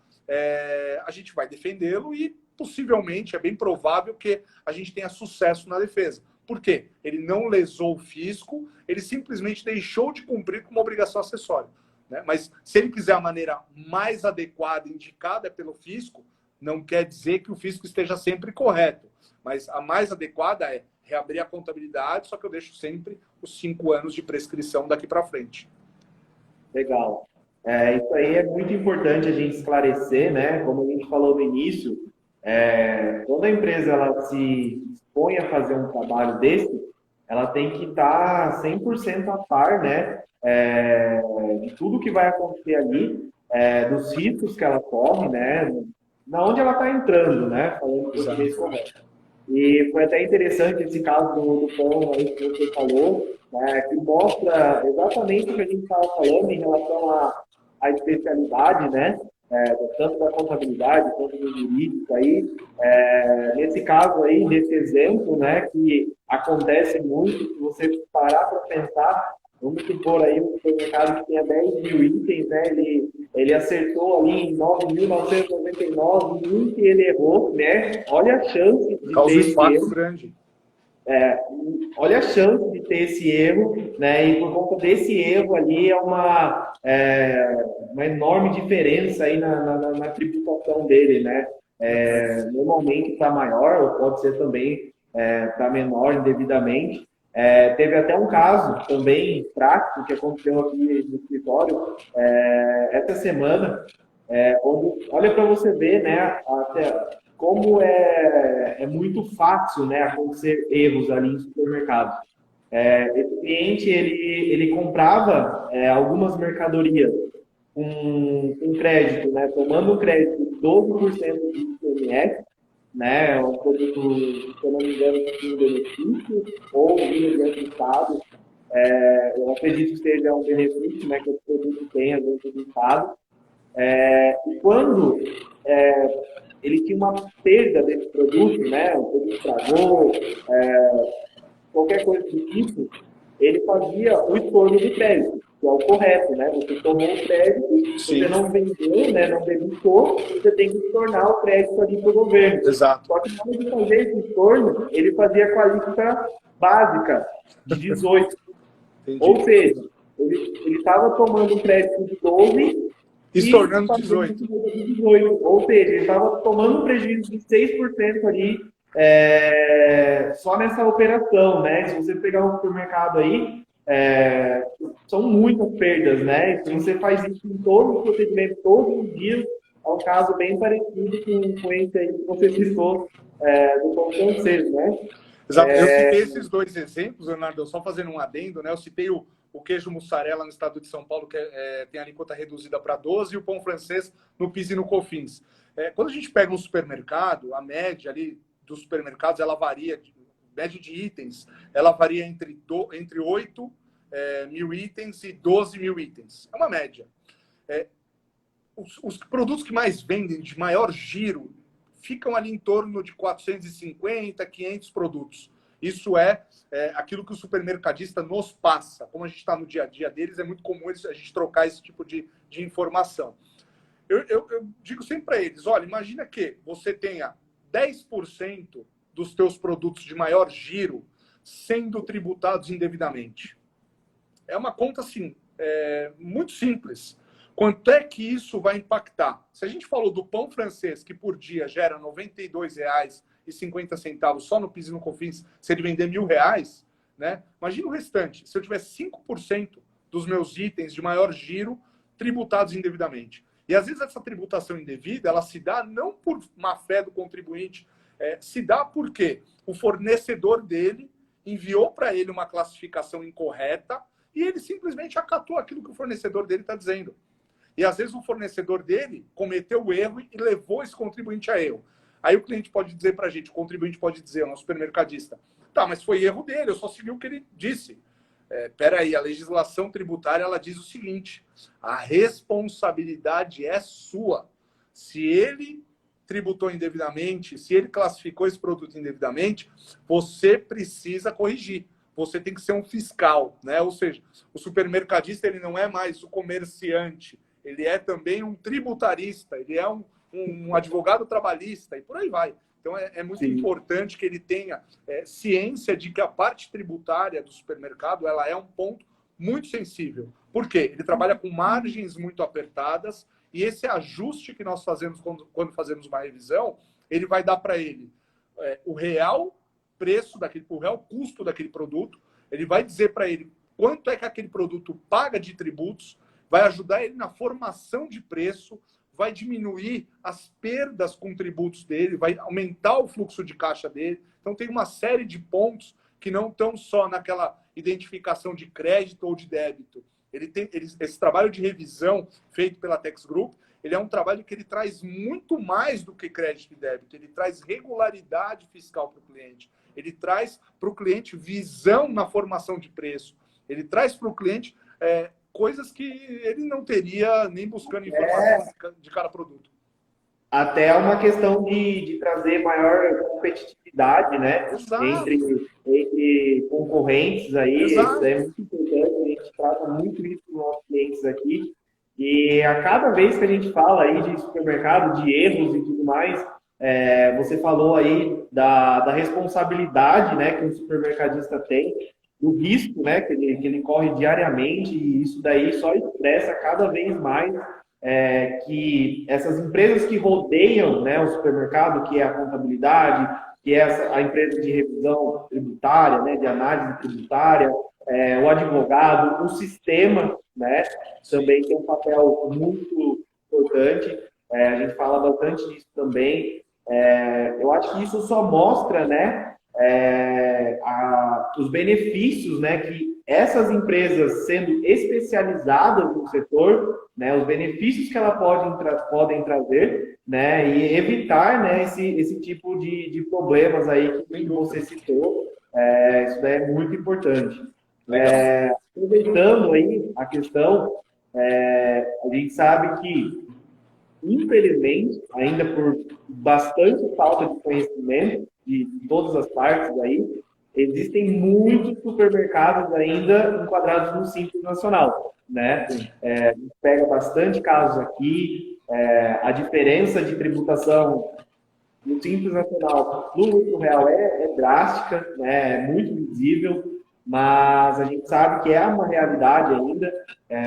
a gente vai defendê-lo e, possivelmente, é bem provável que a gente tenha sucesso na defesa. Por quê? Ele não lesou o fisco, ele simplesmente deixou de cumprir com uma obrigação acessória, né? Mas se ele quiser a maneira mais adequada, indicada pelo fisco, não quer dizer que o fisco esteja sempre correto, mas a mais adequada é reabrir a contabilidade, só que eu deixo sempre os 5 anos de prescrição daqui para frente. Legal. Isso aí é muito importante a gente esclarecer, né? Como a gente falou no início, quando a empresa ela se dispõe a fazer um trabalho desse, ela tem que estar 100% a par, né? De tudo que vai acontecer ali, dos riscos que ela corre, né? Na onde ela está entrando, né? Falando de português correto. E foi até interessante esse caso do pão aí que você falou, né, que mostra exatamente o que a gente estava falando em relação à especialidade, né? Tanto da contabilidade quanto do jurídico aí. Nesse caso aí, nesse exemplo, né, que acontece muito, se você parar para pensar, vamos supor aí um supermercado que tenha 10 mil itens, né? Ele acertou ali em 9.999, em que ele errou, né? Olha a chance de Causa ter um esse impacto erro. grande. Olha a chance de ter esse erro, né? E por conta desse erro ali é uma enorme diferença aí na tributação dele, né? Normalmente para maior, ou pode ser também para menor indevidamente. Teve até um caso também prático que aconteceu aqui no escritório essa semana, onde, olha para você ver, né, até como é muito fácil, né, acontecer erros ali em supermercados. Esse cliente ele comprava algumas mercadorias com crédito, né, tomando um crédito de 12% de ICMS, né, um produto, se eu não me engano, que tinha benefício ou vinha de do Estado. Eu acredito que seja um benefício, né, que o produto tenha dentro do Estado. E quando ele tinha uma perda desse produto, né, o produto estragou, qualquer coisa do tipo, ele fazia o estorno do crédito, que é o correto, né? Você tomou o crédito, Sim. você não vendeu, né, não debitou, você tem que estornar o crédito ali para o governo. Exato. Só que na hora de fazer esse estorno, ele fazia com a alíquota básica de 18. Entendi. Ou seja, ele estava tomando um crédito de 12 e tornando 18. Ou seja, ele estava tomando um prejuízo de 6% ali só nessa operação, né? Se você pegar um supermercado aí, são muitas perdas, né? E se você faz isso em todos os procedimentos, todos os dias, é um caso bem parecido com esse aí que você citou do pão francês, né? Exato. Eu citei esses 2 exemplos, Leonardo, só fazendo um adendo, né? Eu citei o queijo mussarela no estado de São Paulo, que tem a alíquota reduzida para 12%, e o pão francês no PIS e no COFINS. Quando a gente pega um supermercado, a média ali dos supermercados, ela varia, média de itens, ela varia entre 8% mil itens e 12 mil itens. É uma média. Os produtos que mais vendem, de maior giro, ficam ali em torno de 450, 500 produtos. Isso é aquilo que o supermercadista nos passa. Como a gente está no dia a dia deles, é muito comum a gente trocar esse tipo de informação. Eu digo sempre para eles, olha, imagina que você tenha 10% dos teus produtos de maior giro sendo tributados indevidamente. É uma conta, assim, muito simples. Quanto é que isso vai impactar? Se a gente falou do pão francês, que por dia gera R$ 92,50 só no PIS e no COFINS, se ele vender R$ 1.000, né? Imagina o restante. Se eu tiver 5% dos meus itens de maior giro tributados indevidamente. E às vezes essa tributação indevida, ela se dá não por má fé do contribuinte, se dá porque o fornecedor dele enviou para ele uma classificação incorreta e ele simplesmente acatou aquilo que o fornecedor dele está dizendo. E às vezes o fornecedor dele cometeu o erro e levou esse contribuinte a erro. Aí o cliente pode dizer para a gente, o contribuinte pode dizer, o nosso supermercadista, tá, mas foi erro dele, eu só segui o que ele disse. Peraí, a legislação tributária ela diz o seguinte, a responsabilidade é sua. Se ele tributou indevidamente, se ele classificou esse produto indevidamente, você precisa corrigir. Você tem que ser um fiscal, né? Ou seja, o supermercadista ele não é mais o comerciante, ele é também um tributarista, ele é um advogado trabalhista e por aí vai. Então, é muito importante que ele tenha ciência de que a parte tributária do supermercado ela é um ponto muito sensível. Por quê? Ele trabalha com margens muito apertadas e esse ajuste que nós fazemos quando fazemos uma revisão, ele vai dar para ele o real preço o real custo daquele produto, ele vai dizer para ele quanto é que aquele produto paga de tributos, vai ajudar ele na formação de preço, vai diminuir as perdas com tributos dele, vai aumentar o fluxo de caixa dele. Então, tem uma série de pontos que não estão só naquela identificação de crédito ou de débito. Esse trabalho de revisão feito pela Tax Group, ele é um trabalho que ele traz muito mais do que crédito e débito. Ele traz regularidade fiscal para o cliente. Ele traz para o cliente visão na formação de preço. Ele traz para o cliente coisas que ele não teria nem buscando informação de cada produto. Até uma questão de trazer maior competitividade, né? Entre concorrentes aí. Exato. Isso é muito importante, a gente trata muito isso com os nossos clientes aqui. E a cada vez que a gente fala aí de supermercado, de erros e tudo mais, você falou aí da responsabilidade, né, que o supermercadista tem, do risco, né, que ele corre diariamente, e isso daí só expressa cada vez mais que essas empresas que rodeiam, né, o supermercado, que é a contabilidade, que é a empresa de revisão tributária, né, de análise tributária, o advogado, o sistema, né, também tem um papel muito importante. A gente fala bastante disso também. Eu acho que isso só mostra, né, os benefícios, né, que essas empresas sendo especializadas no setor, né, os benefícios que elas podem trazer, né, e evitar, né, esse tipo de problemas aí que você citou. Isso daí é muito importante. Aproveitando aí a questão, a gente sabe que, infelizmente, ainda por bastante falta de conhecimento de todas as partes aí, existem muitos supermercados ainda enquadrados no Simples Nacional, né? A gente pega bastante casos aqui, a diferença de tributação no Simples Nacional no Lucro Real é drástica, né? É muito visível, mas a gente sabe que é uma realidade ainda,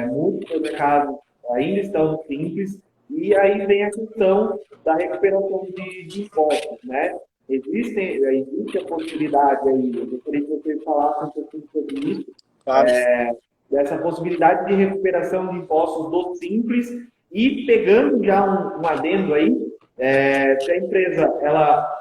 muitos supermercados ainda estão no Simples, e aí vem a questão da recuperação de impostos, né? Existe a possibilidade aí, eu gostaria que você falasse um pouquinho sobre isso, dessa possibilidade de recuperação de impostos do Simples, e pegando já um adendo aí, se a empresa ela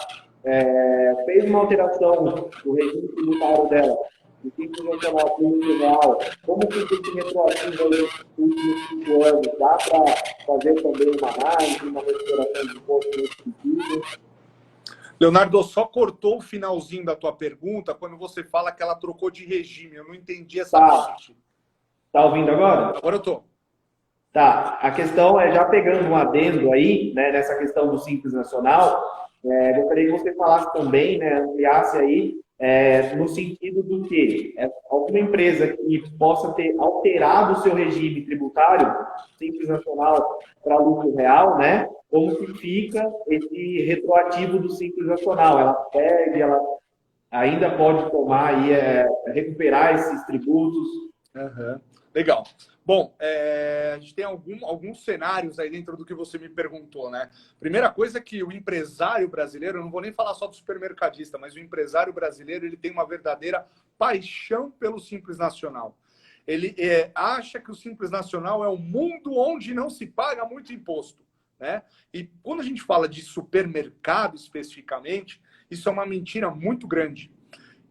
fez uma alteração do regime tributário dela, do Simples Nacional para o Lucro Real, como que isso retroativo nos últimos 5 anos, dá para fazer também uma análise, uma recuperação de impostos nesse sentido? Leonardo, só cortou o finalzinho da tua pergunta quando você fala que ela trocou de regime. Eu não entendi essa parte. Tá ouvindo agora? Agora eu tô. Tá. A questão é, já pegando um adendo aí, né, nessa questão do Simples Nacional, gostaria que você falasse também, né, ampliasse aí, no sentido do que alguma empresa que possa ter alterado o seu regime tributário, Simples Nacional para lucro real, né? Como que fica esse retroativo do Simples Nacional? Ela perde, ela ainda pode tomar aí, recuperar esses tributos? Uhum. Legal. Bom, a gente tem alguns cenários aí dentro do que você me perguntou, né? Primeira coisa é que o empresário brasileiro, eu não vou nem falar só do supermercadista, mas o empresário brasileiro, ele tem uma verdadeira paixão pelo Simples Nacional. Ele acha que o Simples Nacional é um mundo onde não se paga muito imposto, né? E quando a gente fala de supermercado especificamente, isso é uma mentira muito grande.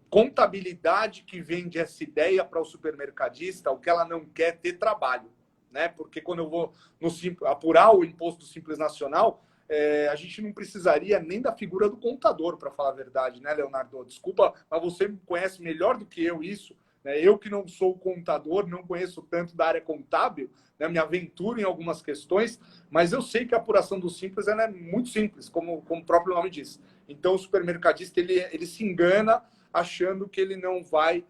Contabilidade que vende essa ideia para o supermercadista, o que ela não quer é ter trabalho, né? Porque quando eu vou apurar o imposto Simples Nacional, a gente não precisaria nem da figura do contador, para falar a verdade, né, Leonardo? Desculpa, mas você conhece melhor do que eu isso, né? Eu que não sou contador, não conheço tanto da área contábil, né? Me aventuro em algumas questões, mas eu sei que a apuração do Simples ela é muito simples, como o próprio nome diz. Então, o supermercadista ele se engana achando que ele não vai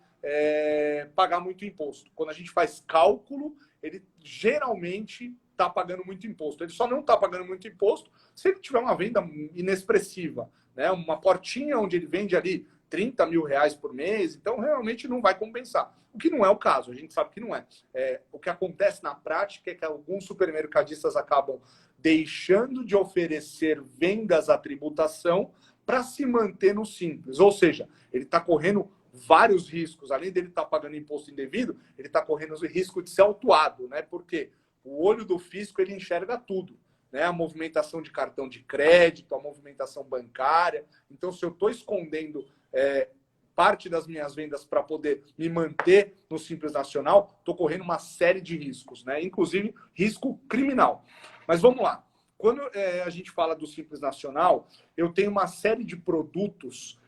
pagar muito imposto. Quando a gente faz cálculo, ele geralmente está pagando muito imposto. Ele só não está pagando muito imposto se ele tiver uma venda inexpressiva, né? Uma portinha onde ele vende ali 30 mil reais por mês, então realmente não vai compensar. O que não é o caso, a gente sabe que não é. O que acontece na prática é que alguns supermercadistas acabam deixando de oferecer vendas à tributação para se manter no Simples. Ou seja, ele está correndo vários riscos. Além dele estar pagando imposto indevido, ele está correndo o risco de ser autuado, né? Porque o olho do fisco ele enxerga tudo, né? A movimentação de cartão de crédito, a movimentação bancária. Então, se eu estou escondendo parte das minhas vendas para poder me manter no Simples Nacional, estou correndo uma série de riscos, né? Inclusive risco criminal. Mas vamos lá. Quando a gente fala do Simples Nacional, eu tenho uma série de produtos,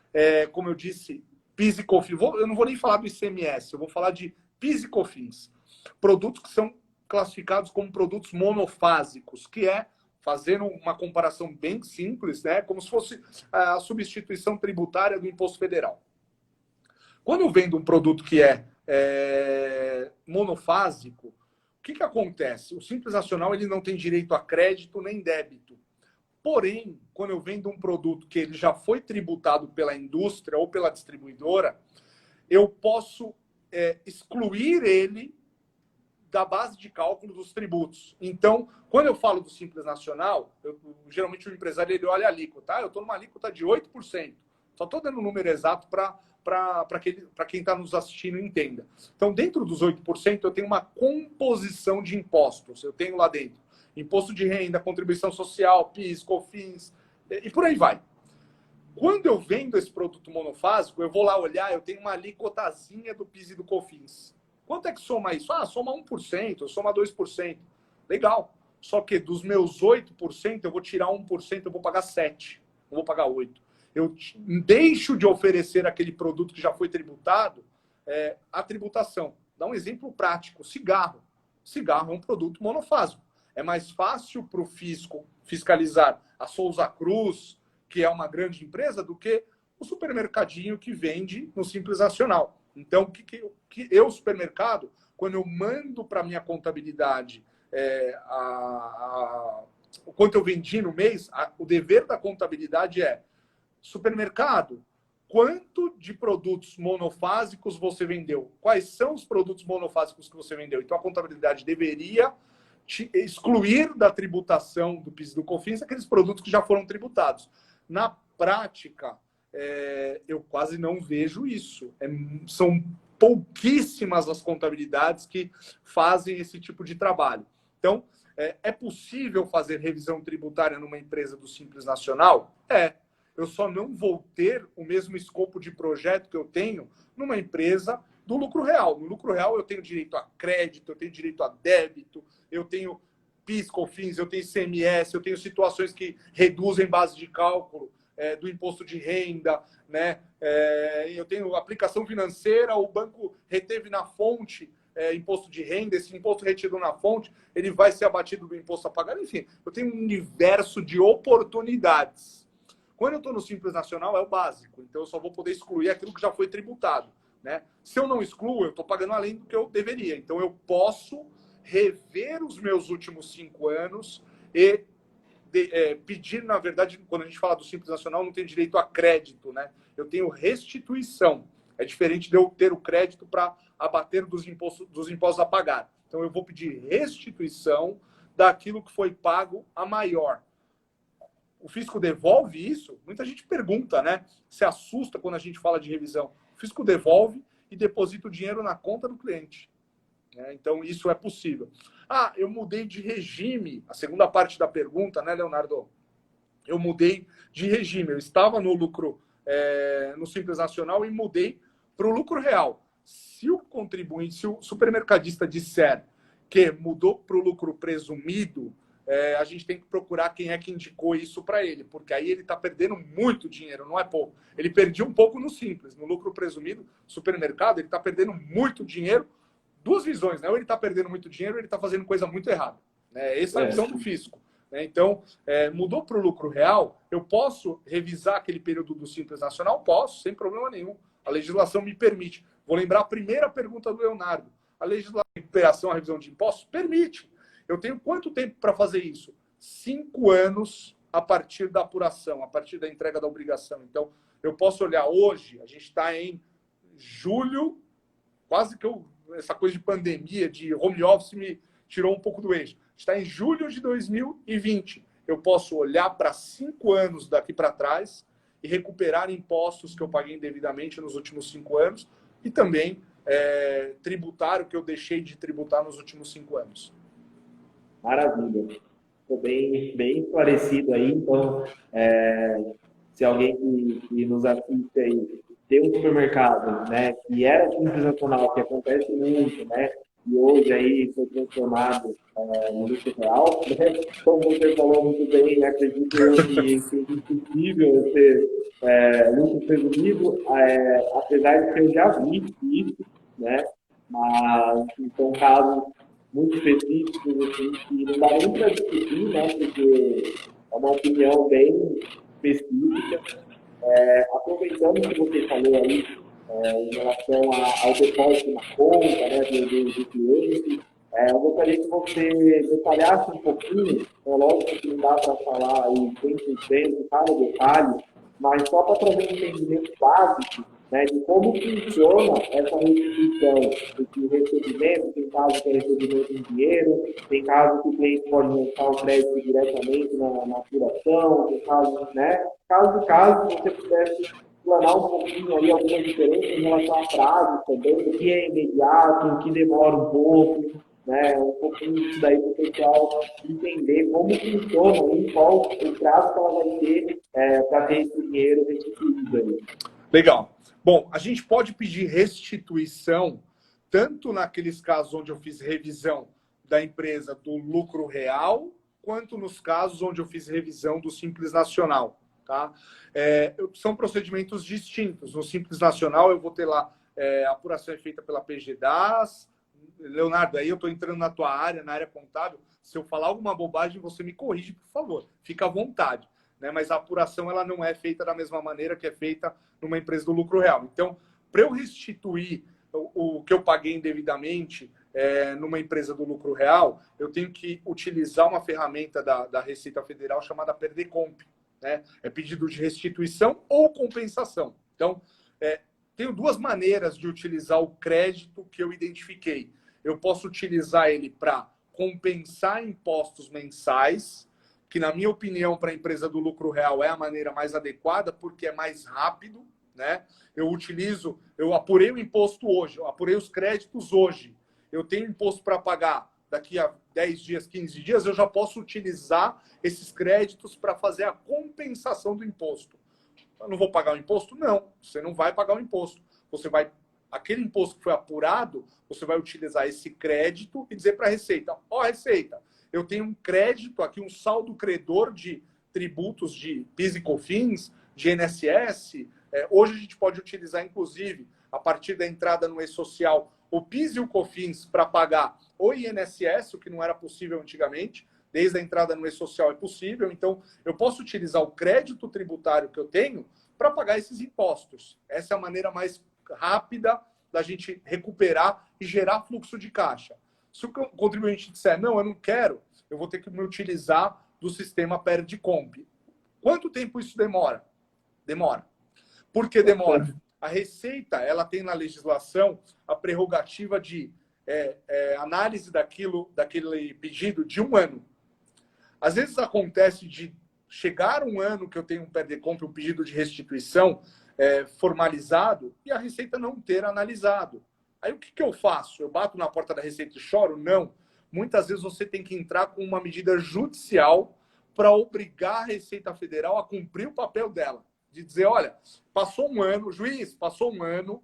como eu disse, PIS e COFINS. Eu não vou nem falar do ICMS, eu vou falar de PIS e COFINS. Produtos que são classificados como produtos monofásicos, que fazendo uma comparação bem simples, né, como se fosse a substituição tributária do imposto federal. Quando eu vendo um produto que é monofásico, o que acontece? O Simples Nacional ele não tem direito a crédito nem débito. Porém, quando eu vendo um produto que ele já foi tributado pela indústria ou pela distribuidora, eu posso excluir ele da base de cálculo dos tributos. Então, quando eu falo do Simples Nacional, geralmente o empresário ele olha a alíquota. Eu estou numa alíquota de 8%. Só estou dando o número exato para quem está nos assistindo entenda. Então, dentro dos 8%, eu tenho uma composição de impostos. Eu tenho lá dentro imposto de renda, contribuição social, PIS, COFINS, e por aí vai. Quando eu vendo esse produto monofásico, eu vou lá olhar, eu tenho uma alíquotazinha do PIS e do COFINS. Quanto é que soma isso? Soma 1%, soma 2%. Legal. Só que dos meus 8%, eu vou tirar 1%, eu vou pagar 7%. Não vou pagar 8%. Eu deixo de oferecer aquele produto que já foi tributado a tributação. Dá um exemplo prático. Cigarro. Cigarro é um produto monofásico. É mais fácil para o fisco fiscalizar a Souza Cruz, que é uma grande empresa, do que o supermercadinho que vende no Simples Nacional. Então, que eu, supermercado, quando eu mando para a minha contabilidade o quanto eu vendi no mês, o dever da contabilidade supermercado, quanto de produtos monofásicos você vendeu? Quais são os produtos monofásicos que você vendeu? Então, a contabilidade deveria excluir da tributação do PIS e do COFINS aqueles produtos que já foram tributados. Na prática, eu quase não vejo isso. São pouquíssimas as contabilidades que fazem esse tipo de trabalho. Então, é possível fazer revisão tributária numa empresa do Simples Nacional? Eu só não vou ter o mesmo escopo de projeto que eu tenho numa empresa do lucro real. No lucro real, eu tenho direito a crédito, eu tenho direito a débito, eu tenho PIS, COFINS, eu tenho ICMS, eu tenho situações que reduzem base de cálculo do imposto de renda, né? Eu tenho aplicação financeira, o banco reteve na fonte imposto de renda, esse imposto retido na fonte, ele vai ser abatido do imposto a pagar. Enfim, eu tenho um universo de oportunidades. Quando eu estou no Simples Nacional, é o básico. Então, eu só vou poder excluir aquilo que já foi tributado, né? Se eu não excluo, eu estou pagando além do que eu deveria. Então, eu posso rever os meus últimos 5 anos e pedir, na verdade, quando a gente fala do Simples Nacional, não tem direito a crédito, né? Eu tenho restituição. É diferente de eu ter o crédito para abater dos impostos a pagar. Então, eu vou pedir restituição daquilo que foi pago a maior. O fisco devolve isso? Muita gente pergunta, né? Se assusta quando a gente fala de revisão. O fisco devolve e deposita o dinheiro na conta do cliente. Então, isso é possível. Ah, eu mudei de regime. A segunda parte da pergunta, né, Leonardo? Eu mudei de regime. Eu estava no lucro, no Simples Nacional e mudei para o lucro real. Se o contribuinte, se o supermercadista disser que mudou para o lucro presumido, a gente tem que procurar quem é que indicou isso para ele, porque aí ele está perdendo muito dinheiro, não é pouco. Ele perdia um pouco no Simples, no lucro presumido, supermercado, ele está perdendo muito dinheiro. Duas visões, né? Ou ele está perdendo muito dinheiro, ou ele está fazendo coisa muito errada. Essa é a visão do fisco. Então, mudou para o lucro real, eu posso revisar aquele período do Simples Nacional? Posso, sem problema nenhum. A legislação me permite. Vou lembrar a primeira pergunta do Leonardo. A legislação de recuperação, a revisão de impostos, permite. Eu tenho quanto tempo para fazer isso? 5 anos a partir da apuração, a partir da entrega da obrigação. Então, eu posso olhar hoje, a gente está em julho, quase que essa coisa de pandemia, de home office, me tirou um pouco do eixo. Está em julho de 2020. Eu posso olhar para 5 anos daqui para trás e recuperar impostos que eu paguei indevidamente nos últimos 5 anos e também tributar o que eu deixei de tributar nos últimos 5 anos. Maravilha. Estou bem esclarecido aí. Então, se alguém que nos assiste aí tem um supermercado, né, que era Simples Nacional, que acontece muito, né, e hoje aí foi transformado no lucro real, né? Como você falou muito bem, acredito que é impossível ter lucro presumido, apesar de que eu já vi isso, né, mas são casos muito específicos, assim, que não dá nem para discutir, né, porque é uma opinião bem específica. Aproveitando que você falou aí em relação ao depósito na conta, né, do cliente, eu gostaria que você detalhasse um pouquinho, lógico que não dá para falar aí 100%, cada detalhe, mas só para trazer um entendimento básico, né, de como funciona essa restituição desse recebimento. Tem caso que é recebimento em dinheiro, tem caso que o cliente pode lançar o crédito diretamente na apuração, tem caso, né? Caso, se você pudesse explanar um pouquinho aí algumas diferenças em relação a prazos também, o que é imediato, o que demora um pouco, né? Um pouquinho disso daí para o pessoal entender como funciona e qual o prazo que ela vai ter para ter esse dinheiro restituído aí. Legal. Bom, a gente pode pedir restituição tanto naqueles casos onde eu fiz revisão da empresa do lucro real, quanto nos casos onde eu fiz revisão do Simples Nacional. Tá? São procedimentos distintos. No Simples Nacional, eu vou ter lá a apuração é feita pela PGDAS. Leonardo, aí eu estou entrando na tua área, na área contábil. Se eu falar alguma bobagem, você me corrige, por favor. Fica à vontade. Né? Mas a apuração ela não é feita da mesma maneira que é feita numa empresa do lucro real. Então, para eu restituir o que eu paguei indevidamente numa empresa do lucro real, eu tenho que utilizar uma ferramenta da Receita Federal chamada Perdecomp. Né? É pedido de restituição ou compensação. Então, tenho 2 maneiras de utilizar o crédito que eu identifiquei. Eu posso utilizar ele para compensar impostos mensais, que, na minha opinião, para a empresa do lucro real é a maneira mais adequada, porque é mais rápido, né? Eu apurei o imposto hoje, eu apurei os créditos hoje, eu tenho imposto para pagar daqui a 10 dias, 15 dias, eu já posso utilizar esses créditos para fazer a compensação do imposto. Eu não vou pagar o imposto? Não, você não vai pagar o imposto. Aquele imposto que foi apurado, você vai utilizar esse crédito e dizer para a Receita, Receita, eu tenho um crédito aqui, um saldo credor de tributos de PIS e COFINS de INSS, hoje a gente pode utilizar, inclusive, a partir da entrada no e-social, o PIS e o COFINS para pagar o INSS, o que não era possível antigamente. Desde a entrada no e-social é possível. Então, eu posso utilizar o crédito tributário que eu tenho para pagar esses impostos. Essa é a maneira mais rápida da gente recuperar e gerar fluxo de caixa. Se o contribuinte disser, não, eu não quero, eu vou ter que me utilizar do sistema Perdicomp. Quanto tempo isso demora? Demora. Por que demora? A Receita, ela tem na legislação a prerrogativa de análise daquele pedido de 1 ano. Às vezes acontece de chegar um ano que eu tenho um Perdicomp, um pedido de restituição formalizado, e a Receita não ter analisado. Aí o que eu faço? Eu bato na porta da Receita e choro? Não. Muitas vezes você tem que entrar com uma medida judicial para obrigar a Receita Federal a cumprir o papel dela. De dizer, olha, passou um ano, juiz, passou um ano,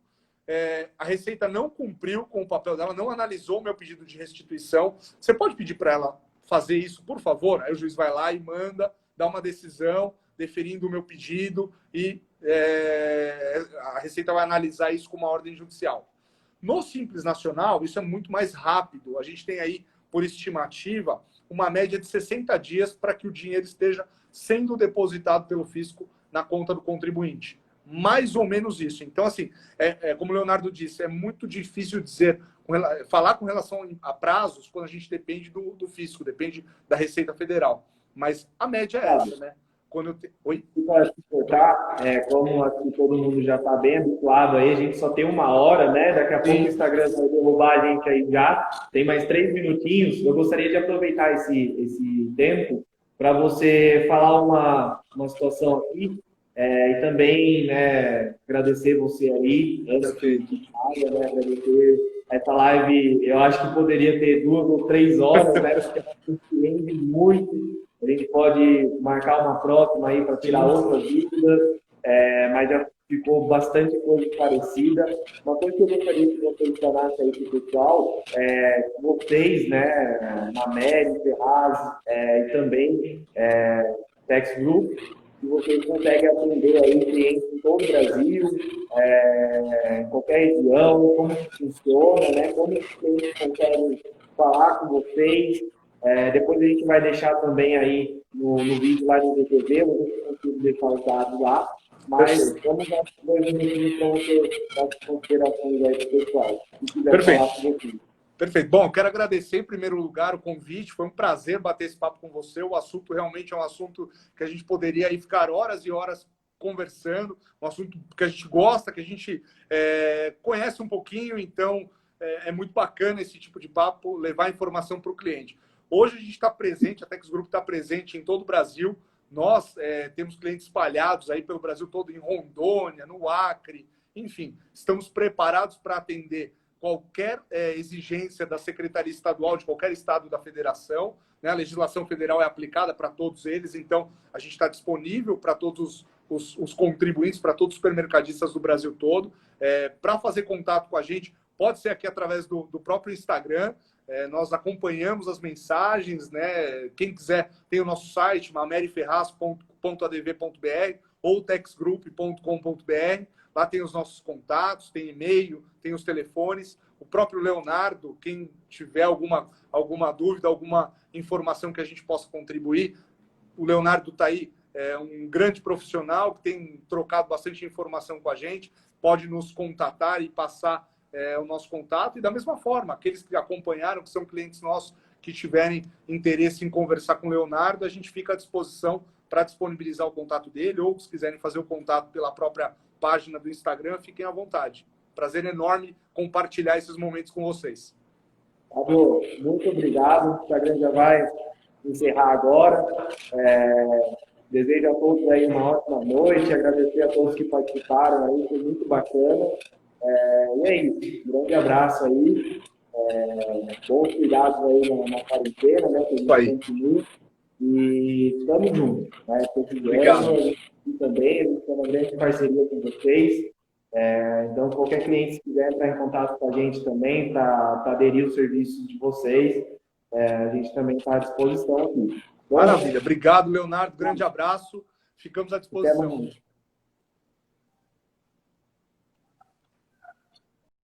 a Receita não cumpriu com o papel dela, não analisou o meu pedido de restituição. Você pode pedir para ela fazer isso, por favor? Aí o juiz vai lá e manda, dá uma decisão, deferindo o meu pedido, e a Receita vai analisar isso com uma ordem judicial. No Simples Nacional, isso é muito mais rápido. A gente tem aí, por estimativa, uma média de 60 dias para que o dinheiro esteja sendo depositado pelo fisco na conta do contribuinte. Mais ou menos isso. Então, assim, como o Leonardo disse, é muito difícil falar com relação a prazos quando a gente depende do fisco, depende da Receita Federal. Mas a média é essa, né? Oi? Para suportar, como aqui todo mundo já está bem habituado aí, a gente só tem 1 hora, né? Daqui a pouco o Instagram vai derrubar a gente aí já. Tem mais 3 minutinhos. Eu gostaria de aproveitar esse tempo para você falar uma situação aqui e também, né, agradecer você aí, né, agradecer essa live. Eu acho que poderia ter 2 ou 3 horas, né? Porque a gente rende muito. A gente pode marcar uma próxima aí para tirar outras dúvidas, mas já ficou bastante coisa parecida. Uma coisa que eu gostaria que você mencionasse aí para o pessoal, vocês, né, na Meli, Ferraz e também Tax Group, que vocês conseguem atender aí clientes em todo o Brasil, em qualquer região, como que funciona, né, como que vocês conseguem falar com vocês. Depois a gente vai deixar também aí no vídeo lá no DTV, eu não consigo deixar os dados lá, mas vamos dar 2 minutinhos para você dar as considerações aí para o pessoal. Se quiser falar com você. Perfeito. Bom, quero agradecer em primeiro lugar o convite, foi um prazer bater esse papo com você. O assunto realmente é um assunto que a gente poderia aí ficar horas e horas conversando, um assunto que a gente gosta, que a gente conhece um pouquinho, então é muito bacana esse tipo de papo, levar informação para o cliente. Hoje a gente está presente, a Tax Group está presente em todo o Brasil. Nós temos clientes espalhados aí pelo Brasil todo, em Rondônia, no Acre, enfim, estamos preparados para atender qualquer exigência da Secretaria Estadual de qualquer estado da federação, né? A legislação federal é aplicada para todos eles, então a gente está disponível para todos os contribuintes, para todos os supermercadistas do Brasil todo. Para fazer contato com a gente, pode ser aqui através do próprio Instagram. Nós acompanhamos as mensagens, né? Quem quiser, tem o nosso site, mameriferraz.adv.br ou taxgroup.com.br. Lá tem os nossos contatos, tem e-mail, tem os telefones. O próprio Leonardo, quem tiver alguma dúvida, alguma informação que a gente possa contribuir, o Leonardo está aí, um grande profissional que tem trocado bastante informação com a gente, pode nos contatar e passar o nosso contato. E da mesma forma, aqueles que acompanharam, que são clientes nossos, que tiverem interesse em conversar com o Leonardo, a gente fica à disposição para disponibilizar o contato dele, ou se quiserem fazer o contato pela própria página do Instagram, fiquem à vontade. Prazer enorme compartilhar esses momentos com vocês. Fábio, muito obrigado. O Instagram já vai encerrar agora. Desejo a todos aí uma ótima noite. Agradecer a todos que participaram aí, foi muito bacana. E é isso. Um grande abraço aí. Bons cuidados aí na quarentena, né? Que a gente continua. E estamos juntos. Né? Obrigado. A gente também, a gente tem uma grande parceria com vocês. Então, qualquer cliente que quiser entrar em contato com a gente também para aderir os serviços de vocês, a gente também está à disposição aqui. Maravilha. Obrigado, Leonardo. Grande abraço. Ficamos à disposição.